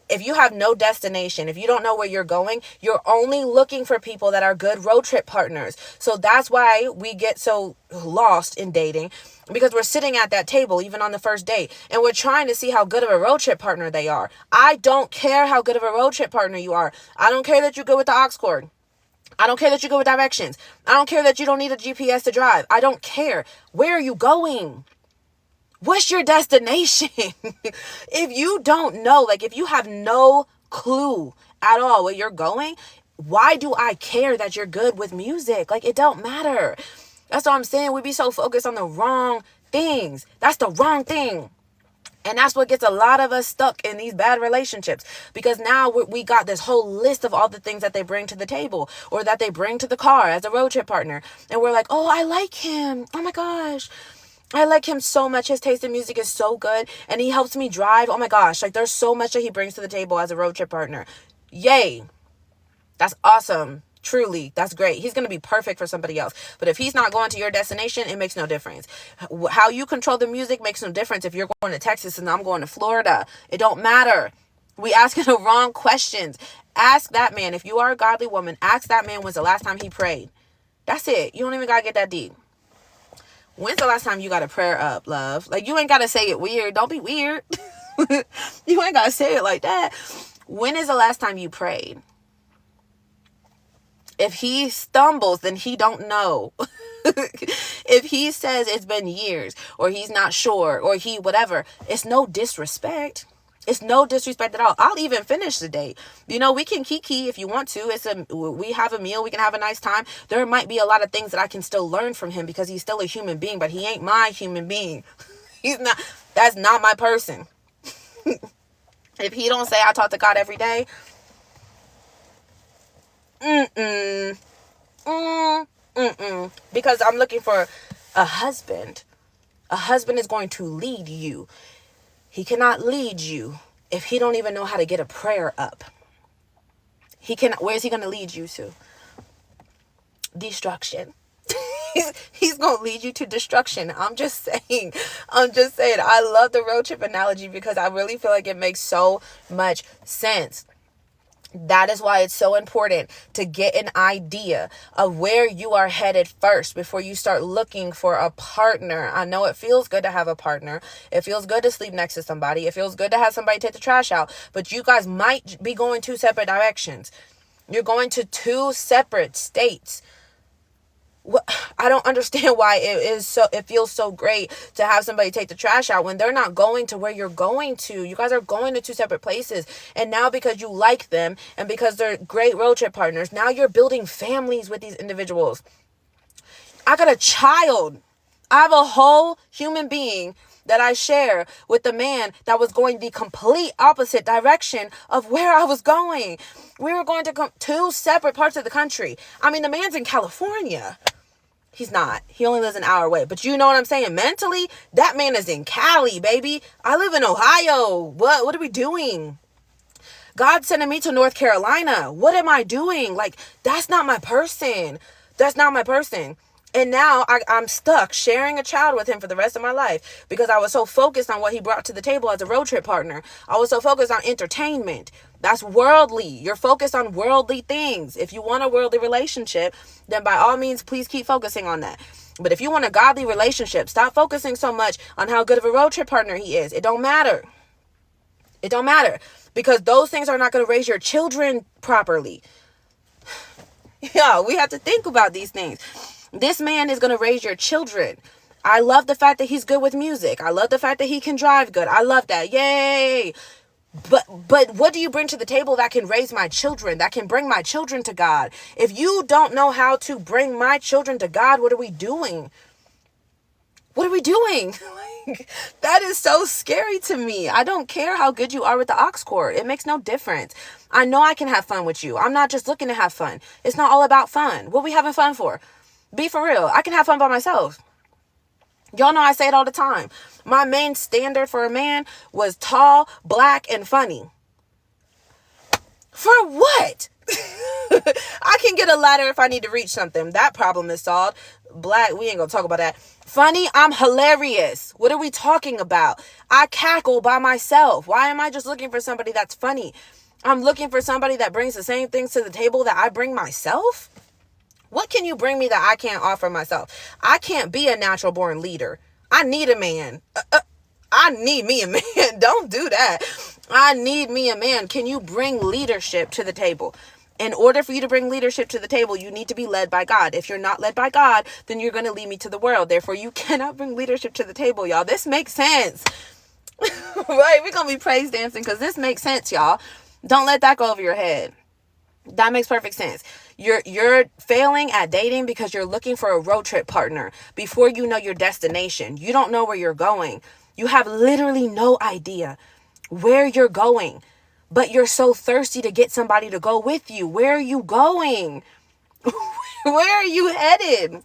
if you have no destination, if you don't know where you're going, you're only looking for people that are good road trip partners. So that's why we get so lost in dating, because we're sitting at that table, even on the first date, and we're trying to see how good of a road trip partner they are. I don't care how good of a road trip partner you are. I don't care that you go with the aux cord. I don't care that you go with directions. I don't care that you don't need a GPS to drive. I don't care. Where are you going? What's your destination? If you don't know, like, if you have no clue at all where you're going, why do I care that you're good with music? Like, it don't matter. That's what I'm saying. We be so focused on the wrong things. That's the wrong thing. And that's what gets a lot of us stuck in these bad relationships, because now we got this whole list of all the things that they bring to the table or that they bring to the car as a road trip partner. And we're like, oh, I like him. Oh my gosh. I like him so much. His taste in music is so good. And he helps me drive. Oh my gosh. Like, there's so much that he brings to the table as a road trip partner. Yay. That's awesome. Truly. That's great. He's going to be perfect for somebody else. But if he's not going to your destination, it makes no difference. How you control the music makes no difference if you're going to Texas and I'm going to Florida. It don't matter. We asking the wrong questions. Ask that man. If you are a godly woman, ask that man when's the last time he prayed. That's it. You don't even got to get that deep. When's the last time you got a prayer up, love? Like, you ain't got to say it weird. Don't be weird. You ain't got to say it like that. When is the last time you prayed? If he stumbles, then he don't know. If he says it's been years, or he's not sure, or he whatever, it's no disrespect. It's no disrespect at all. I'll even finish the date. You know, we can kiki if you want to. We have a meal. We can have a nice time. There might be a lot of things that I can still learn from him, because he's still a human being, but he ain't my human being. He's not. That's not my person. If he don't say I talk to God every day, because I'm looking for a husband. A husband is going to lead you. He cannot lead you. if he don't even know how to get a prayer up, where's he going to lead you to? Destruction. He's going to lead you to destruction. I'm just saying. I love the road trip analogy because I really feel like it makes so much sense. That is why it's so important to get an idea of where you are headed first before you start looking for a partner. I know it feels good to have a partner. It feels good to sleep next to somebody. It feels good to have somebody take the trash out. But you guys might be going two separate directions. You're going to two separate states. I don't understand why it feels so great to have somebody take the trash out when they're not going to where you're going to. You guys are going to two separate places. And now because you like them and because they're great road trip partners, now you're building families with these individuals. I got a child. I have a whole human being that I share with the man that was going the complete opposite direction of where I was going. We were going to two separate parts of the country. I mean, the man's in California. He's not. He only lives an hour away. But you know what I'm saying? Mentally, that man is in Cali, baby. I live in Ohio. What are we doing? God's sending me to North Carolina. What am I doing? Like, that's not my person. That's not my person. And now I'm stuck sharing a child with him for the rest of my life because I was so focused on what he brought to the table as a road trip partner. I was so focused on entertainment. That's worldly. You're focused on worldly things. If you want a worldly relationship, then by all means, please keep focusing on that. But if you want a godly relationship, stop focusing so much on how good of a road trip partner he is. It don't matter. It don't matter because those things are not going to raise your children properly. Yeah, we have to think about these things. This man is going to raise your children. I love the fact that he's good with music. I love the fact that he can drive good. I love that. Yay. But what do you bring to the table that can raise my children, that can bring my children to God? If you don't know how to bring my children to God, what are we doing? What are we doing? That is so scary to me. I don't care how good you are with the aux cord. It makes no difference. I know I can have fun with you. I'm not just looking to have fun. It's not all about fun. What are we having fun for? Be for real. I can have fun by myself. Y'all know I say it all the time. My main standard for a man was tall, black, and funny. For what? I can get a ladder if I need to reach something. That problem is solved. Black, we ain't gonna talk about that. Funny, I'm hilarious. What are we talking about? I cackle by myself. Why am I just looking for somebody that's funny? I'm looking for somebody that brings the same things to the table that I bring myself. What can you bring me that I can't offer myself? I can't be a natural born leader. I need a man. I need me a man. Don't do that. I need me a man. Can you bring leadership to the table? In order for you to bring leadership to the table, you need to be led by God. If you're not led by God, then you're going to lead me to the world. Therefore, you cannot bring leadership to the table, y'all. This makes sense. Right? We're going to be praise dancing because this makes sense, y'all. Don't let that go over your head. That makes perfect sense. You're failing at dating because you're looking for a road trip partner before you know your destination. You don't know where you're going. You have literally no idea where you're going, but you're so thirsty to get somebody to go with you. Where are you going? Where are you headed?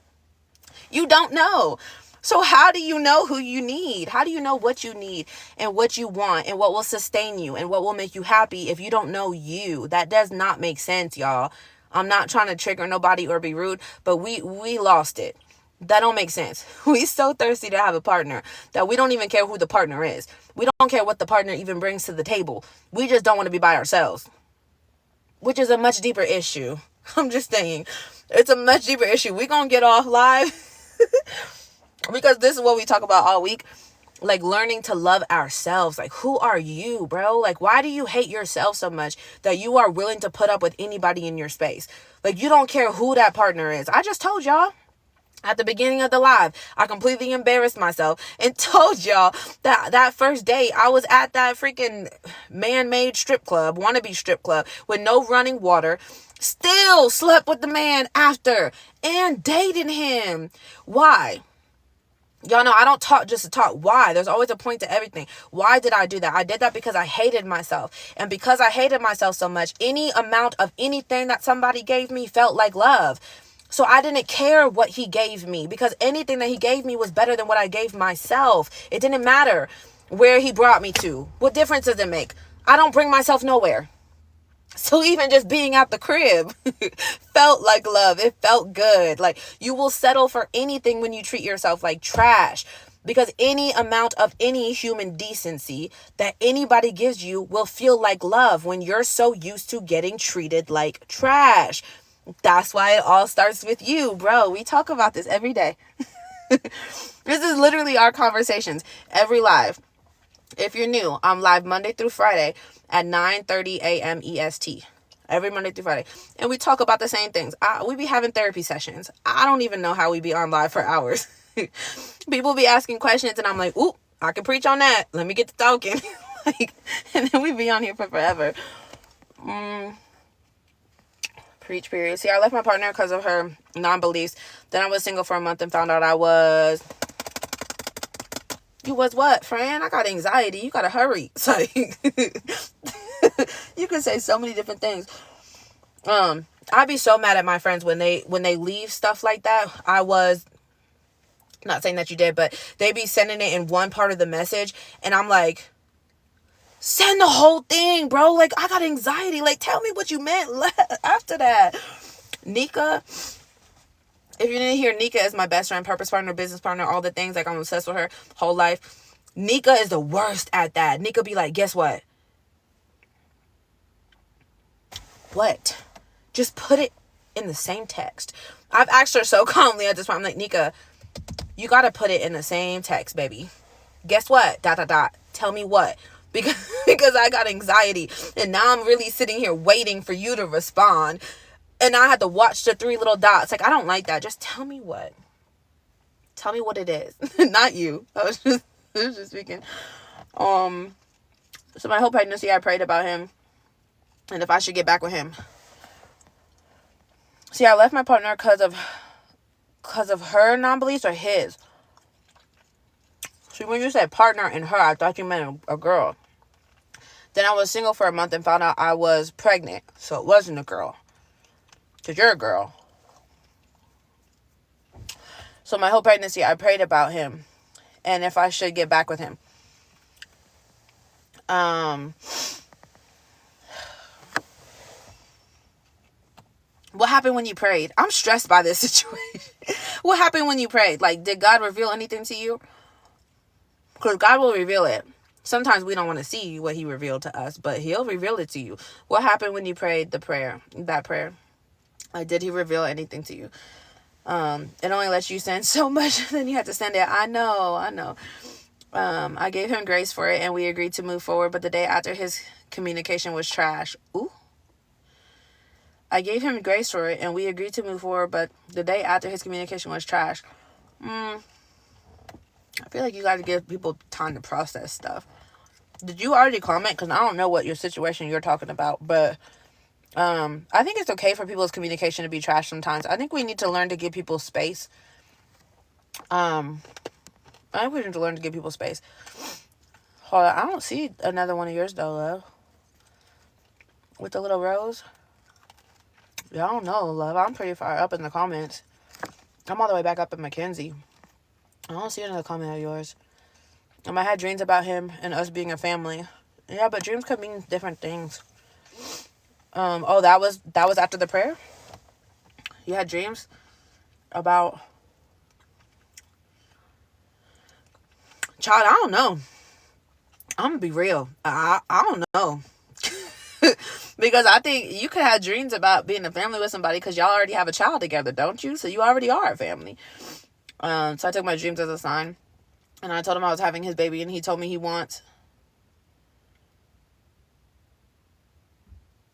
You don't know. So how do you know who you need? How do you know what you need and what you want and what will sustain you and what will make you happy if you don't know you? That does not make sense, y'all. I'm not trying to trigger nobody or be rude, but we lost it. That don't make sense. We so thirsty to have a partner that we don't even care who the partner is. We don't care what the partner even brings to the table. We just don't want to be by ourselves, which is a much deeper issue. I'm just saying, it's a much deeper issue. We're going to get off live because this is what we talk about all week. Like learning to love ourselves. Like, who are you, bro? Like, why do you hate yourself so much that you are willing to put up with anybody in your space? Like, you don't care who that partner is. I just told y'all at the beginning of the live, I completely embarrassed myself and told y'all that first date I was at that freaking man-made strip club, wannabe strip club with no running water. Still slept with the man after and dated him. Why? Y'all know I don't talk just to talk. Why? There's always a point to everything. Why did I do that? I did that because I hated myself. And because I hated myself so much, any amount of anything that somebody gave me felt like love. So I didn't care what he gave me because anything that he gave me was better than what I gave myself. It didn't matter where he brought me to. What difference does it make? I don't bring myself nowhere. So even just being at the crib felt like love. It felt good. Like, you will settle for anything when you treat yourself like trash. Because any amount of any human decency that anybody gives you will feel like love when you're so used to getting treated like trash. That's why it all starts with you, bro. We talk about this every day. This is literally our conversations every live. If you're new, I'm live Monday through Friday at 9:30 a.m. EST. Every Monday through Friday. And we talk about the same things. We be having therapy sessions. I don't even know how we be on live for hours. People be asking questions and I'm like, ooh, I can preach on that. Let me get to talking. Like, and then we be on here for forever. Preach, period. See, I left my partner because of her non-beliefs. Then I was single for a month and found out I was... You was what, friend? I got anxiety. You gotta hurry. It's like, you can say so many different things. I'd be so mad at my friends when they leave stuff like that. I was not saying that you did, but they be sending it in one part of the message, and I'm like, send the whole thing, bro. Like, I got anxiety. Like, tell me what you meant after that. Nika, if you didn't hear, Nika is my best friend, purpose partner, business partner, all the things. Like, I'm obsessed with her whole life. Nika is the worst at that. Nika be like, guess what? What? Just put it in the same text. I've asked her so calmly at this point. I'm like, Nika, you got to put it in the same text, baby. Guess what? ... Tell me what? Because I got anxiety. And now I'm really sitting here waiting for you to respond. And I had to watch the 3 little dots. Like, I don't like that. Just tell me what. Tell me what it is. Not you. I was just speaking. So my whole pregnancy, I prayed about him. And if I should get back with him. See, I left my partner because of her non-beliefs or his. See, when you said partner and her, I thought you meant a girl. Then I was single for a month and found out I was pregnant. So it wasn't a girl. Because you're a girl. So my whole pregnancy, I prayed about him. And if I should get back with him. What happened when you prayed? I'm stressed by this situation. What happened when you prayed? Like, did God reveal anything to you? Because God will reveal it. Sometimes we don't want to see what he revealed to us, but he'll reveal it to you. What happened when you prayed that prayer? Like, did he reveal anything to you? It only lets you send so much, then you have to send it. I know. I gave him grace for it, and we agreed to move forward, but the day after his communication was trash. Ooh. I gave him grace for it, and we agreed to move forward, but the day after his communication was trash. I feel like you got to give people time to process stuff. Did you already comment? Because I don't know what your situation you're talking about, but I think it's okay for people's communication to be trash sometimes. I think we need to learn to give people space. I think we need to learn to give people space. Hold on, I don't see another one of yours though, love. With the little rose. Yeah, I don't know, love. I'm pretty far up in the comments. I'm all the way back up in Mackenzie. I don't see another comment of yours. I had dreams about him and us being a family. Yeah, but dreams could mean different things. Oh, that was after the prayer? You had dreams about... Child, I don't know. I'm gonna be real. I don't know. Because I think you could have dreams about being a family with somebody because y'all already have a child together, don't you? So you already are a family. So I took my dreams as a sign. And I told him I was having his baby, and he told me he wants...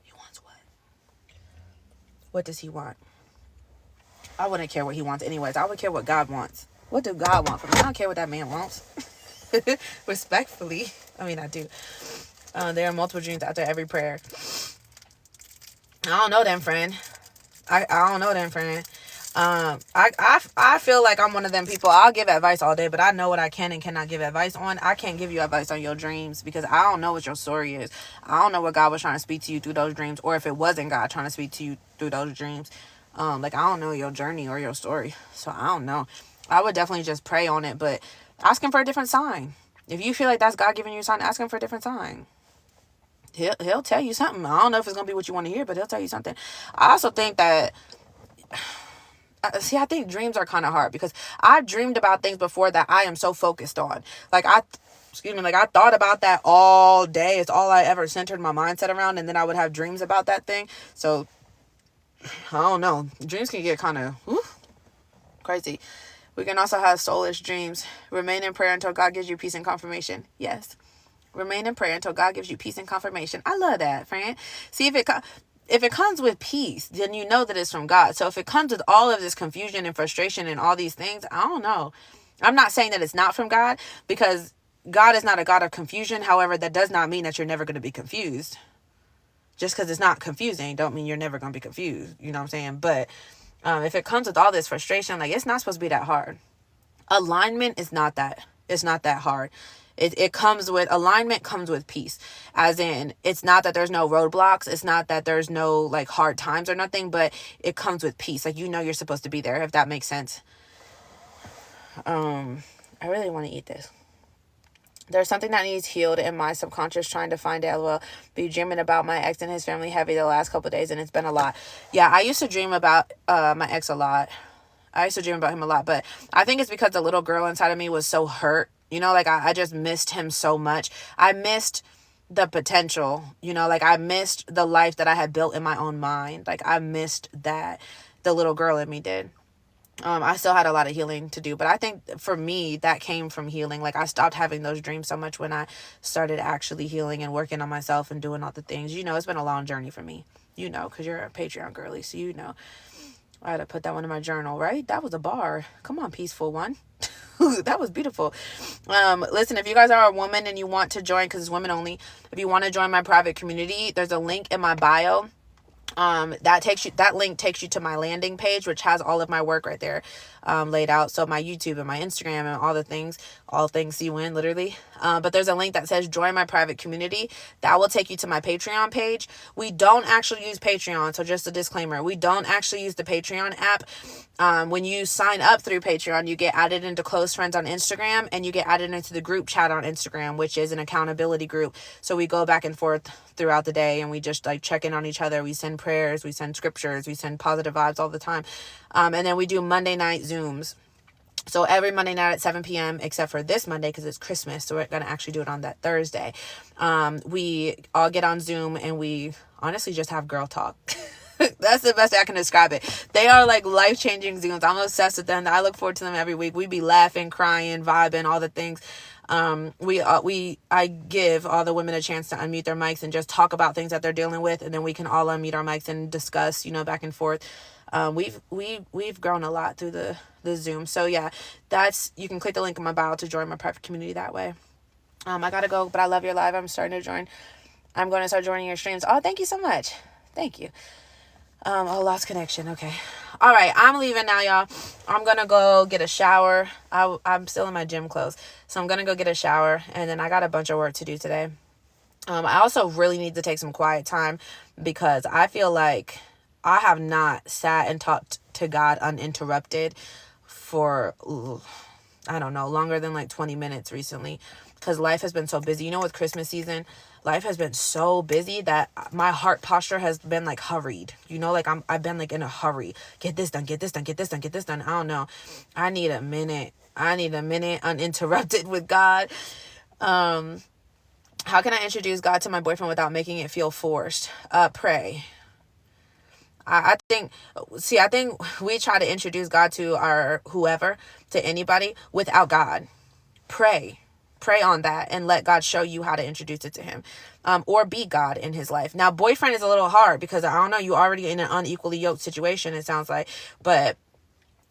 He wants what? What does he want? I wouldn't care what he wants anyways. I would care what God wants. What do God want from me? I don't care what that man wants. Respectfully. I mean, I do. There are multiple dreams after every prayer. I don't know them, friend. I don't know them, friend. I feel like I'm one of them people. I'll give advice all day, but I know what I can and cannot give advice on. I can't give you advice on your dreams because I don't know what your story is. I don't know what God was trying to speak to you through those dreams, or if it wasn't God trying to speak to you through those dreams. Like, I don't know your journey or your story, so I don't know. I would definitely just pray on it, but ask him for a different sign. If you feel like that's God giving you a sign, ask him for a different sign. he'll tell you something. I don't know if it's gonna be what you want to hear, but he'll tell you something. I also think that, I think dreams are kind of hard because I've dreamed about things before that I am so focused on. Like I thought about that all day. It's all I ever centered my mindset around, and then I would have dreams about that thing. So I don't know. Dreams can get kind of crazy. We can also have soulish dreams. Remain in prayer until God gives you peace and confirmation. Yes. Remain in prayer until God gives you peace and confirmation. I love that, friend. See, if it comes with peace, then you know that it's from God. So if it comes with all of this confusion and frustration and all these things, I don't know. I'm not saying that it's not from God, because God is not a God of confusion. However, that does not mean that you're never going to be confused. Just because it's not confusing don't mean you're never going to be confused. You know what I'm saying? But if it comes with all this frustration, like, it's not supposed to be that hard. Alignment is not that. It's not that hard. It comes with, alignment comes with peace. As in, it's not that there's no roadblocks. It's not that there's no like hard times or nothing, but it comes with peace. Like, you know, you're supposed to be there, if that makes sense. I really want to eat this. There's something that needs healed in my subconscious, trying to find it. LOL. Be dreaming about my ex and his family heavy the last couple of days, and it's been a lot. Yeah, I used to dream about my ex a lot. I used to dream about him a lot, but I think it's because the little girl inside of me was so hurt. You know, like I just missed him so much. I missed the potential, you know, like I missed the life that I had built in my own mind. Like I missed that. The little girl in me did. I still had a lot of healing to do, but I think for me that came from healing. Like I stopped having those dreams so much when I started actually healing and working on myself and doing all the things. You know, it's been a long journey for me, you know, because you're a Patreon girly, so you know. I had to put that one in my journal, right? That was a bar. Come on, peaceful one. That was beautiful. Listen, if you guys are a woman and you want to join, because it's women only, if you want to join my private community, there's a link in my bio. That link takes you to my landing page, which has all of my work right there, laid out. So my YouTube and my Instagram and all things you win, literally. But there's a link that says join my private community. That will take you to my Patreon page. We don't actually use Patreon. So just a disclaimer, we don't actually use the Patreon app. When you sign up through Patreon, you get added into close friends on Instagram, and you get added into the group chat on Instagram, which is an accountability group. So we go back and forth throughout the day, and we just like check in on each other. We send prayers, we send scriptures, we send positive vibes all the time. And then we do Monday night Zooms. So every Monday night at 7 p.m., except for this Monday because it's Christmas. So we're going to actually do it on that Thursday. We all get on Zoom and we honestly just have girl talk. That's the best way I can describe it. They are like life-changing Zooms. I'm obsessed with them. I look forward to them every week. We be laughing, crying, vibing, all the things. I give all the women a chance to unmute their mics and just talk about things that they're dealing with, and then we can all unmute our mics and discuss, you know, back and forth. We've grown a lot through the Zoom. So yeah, you can click the link in my bio to join my private community that way. I gotta go, but I love your live. I'm going to start joining your streams. Oh, thank you so much. Thank you. Lost connection. Okay. All right. I'm leaving now, y'all. I'm going to go get a shower. I'm still in my gym clothes. So I'm going to go get a shower, and then I got a bunch of work to do today. I also really need to take some quiet time because I feel like I have not sat and talked to God uninterrupted for, I don't know, longer than like 20 minutes recently, because life has been so busy. You know, with Christmas season, life has been so busy that my heart posture has been like hurried. You know, like I've been like in a hurry. Get this done, get this done, get this done, get this done. I don't know. I need a minute uninterrupted with God. How can I introduce God to my boyfriend without making it feel forced? Pray. I think we try to introduce God to to anybody without God. Pray on that and let God show you how to introduce it to him, or be God in his life. Now, boyfriend is a little hard because I don't know, you already in an unequally yoked situation, it sounds like, but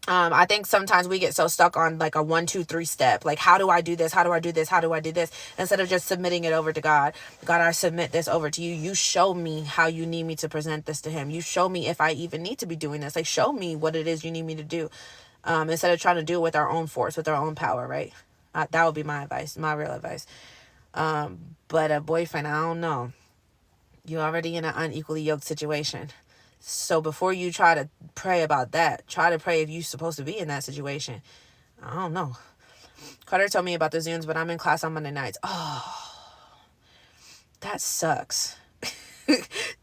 I think sometimes we get so stuck on like a 1, 2, 3 step. Like, how do I do this? How do I do this? How do I do this? Instead of just submitting it over to God. God, I submit this over to you. You show me how you need me to present this to him. You show me if I even need to be doing this. Like, show me what it is you need me to do. Instead of trying to do it with our own force, with our own power, right? That would be my advice, my real advice. But a boyfriend, I don't know. You're already in an unequally yoked situation. So before you try to pray about that, try to pray if you're supposed to be in that situation. I don't know. Carter told me about the Zooms, but I'm in class on Monday nights. Oh, that sucks.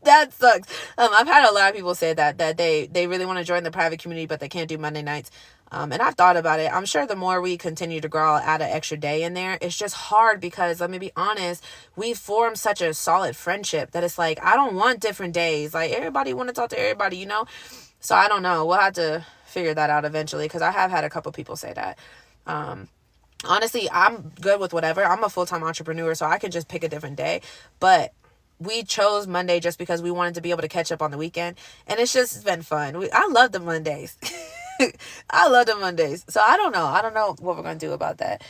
That sucks. I've had a lot of people say that they really want to join the private community, but they can't do Monday nights. And I've thought about it. I'm sure the more we continue to grow, I'll add an extra day in there. It's just hard because, let me be honest, we formed such a solid friendship that it's like, I don't want different days. Like, everybody want to talk to everybody, you know? So I don't know. We'll have to figure that out eventually, because I have had a couple people say that. Honestly, I'm good with whatever. I'm a full-time entrepreneur, so I can just pick a different day. But we chose Monday just because we wanted to be able to catch up on the weekend. And it's been fun. I love the Mondays. I love the Mondays. So I don't know. I don't know what we're going to do about that.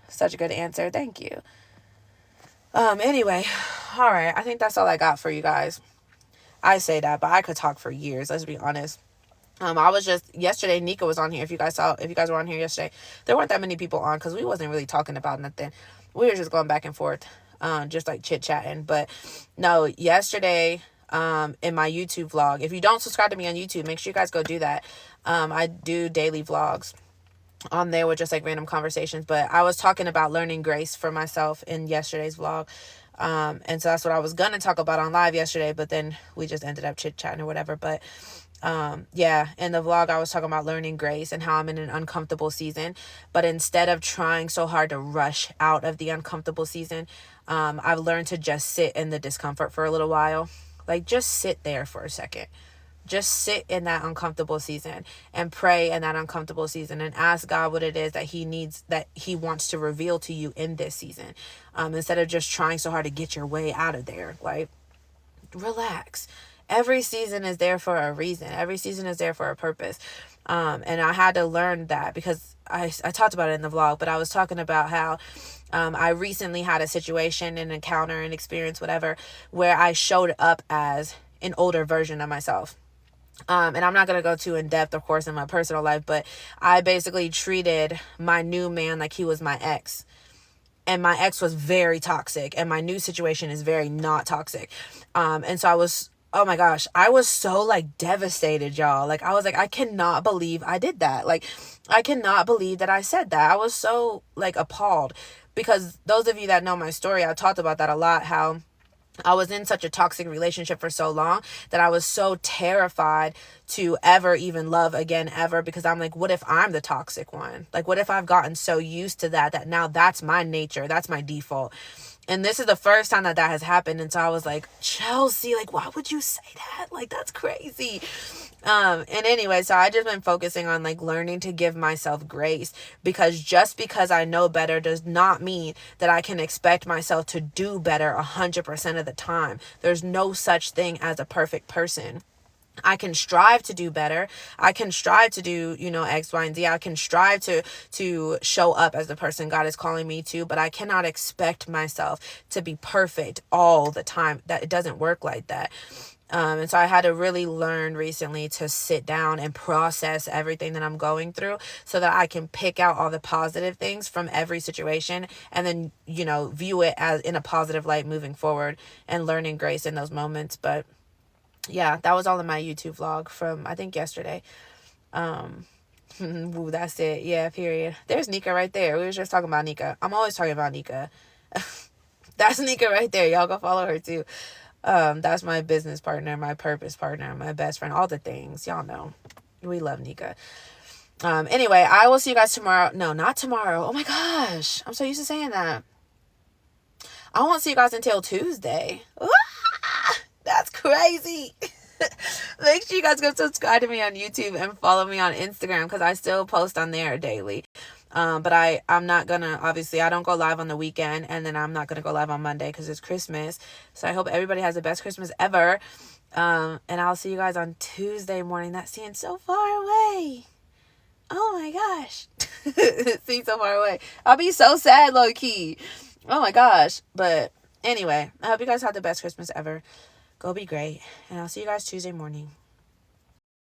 Such a good answer. Thank you. Anyway. All right. I think that's all I got for you guys. I say that, but I could talk for years. Let's be honest. I was just, yesterday, Nika was on here. If you guys were on here yesterday, there weren't that many people on because we wasn't really talking about nothing. We were just going back and forth, just like chit chatting. But no, yesterday, in my YouTube vlog, if you don't subscribe to me on YouTube, make sure you guys go do that. I do daily vlogs on there with just like random conversations, but I was talking about learning grace for myself in yesterday's vlog. And so that's what I was going to talk about on live yesterday, but then we just ended up chit chatting or whatever. But yeah, in the vlog, I was talking about learning grace and how I'm in an uncomfortable season, but instead of trying so hard to rush out of the uncomfortable season, I've learned to just sit in the discomfort for a little while. Like, just sit there for a second. Just sit in that uncomfortable season and pray in that uncomfortable season and ask God what it is that he wants to reveal to you in this season. Instead of just trying so hard to get your way out of there. Like, relax. Every season is there for a reason. Every season is there for a purpose. And I had to learn that because I talked about it in the vlog, but I was talking about how I recently had a situation, an encounter, an experience, whatever, where I showed up as an older version of myself. And I'm not going to go too in depth, of course, in my personal life, but I basically treated my new man like he was my ex. And my ex was very toxic, and my new situation is very not toxic. And so oh my gosh, I was so like devastated, y'all. Like, I was like, I cannot believe I did that. Like, I cannot believe that I said that. I was so like appalled, because those of you that know my story, I've talked about that a lot, how I was in such a toxic relationship for so long that I was so terrified to ever even love again ever, because I'm like, what if I'm the toxic one? Like, what if I've gotten so used to that now that's my nature, that's my default. And this is the first time that has happened. And so I was like, Chelsea, like, why would you say that? Like, that's crazy. And anyway, so I just been focusing on like learning to give myself grace, because just because I know better does not mean that I can expect myself to do better 100% of the time. There's no such thing as a perfect person. I can strive to do better. I can strive to do, X, Y, and Z. I can strive to show up as the person God is calling me to, but I cannot expect myself to be perfect all the time. That it doesn't work like that. And so I had to really learn recently to sit down and process everything that I'm going through, so that I can pick out all the positive things from every situation and then, view it as in a positive light moving forward and learning grace in those moments. But yeah, that was all in my YouTube vlog from, I think, yesterday. Ooh, that's it. Yeah, period. There's Nika right there. We were just talking about Nika. I'm always talking about Nika. That's Nika right there. Y'all go follow her too. That's my business partner, my purpose partner, my best friend, all the things. Y'all know. We love Nika. Anyway, I will see you guys tomorrow. No, not tomorrow. Oh my gosh. I'm so used to saying that. I won't see you guys until Tuesday. That's crazy. Make sure you guys go subscribe to me on YouTube and follow me on Instagram, because I still post on there daily. But I'm not gonna, obviously I don't go live on the weekend, and then I'm not gonna go live on Monday because it's Christmas. So I hope everybody has the best Christmas ever. And I'll see you guys on Tuesday morning. That seems so far away. Oh my gosh. Seems so far away. I'll be so sad, low key. Oh my gosh. But anyway, I hope you guys have the best Christmas ever. Go be great. And I'll see you guys Tuesday morning.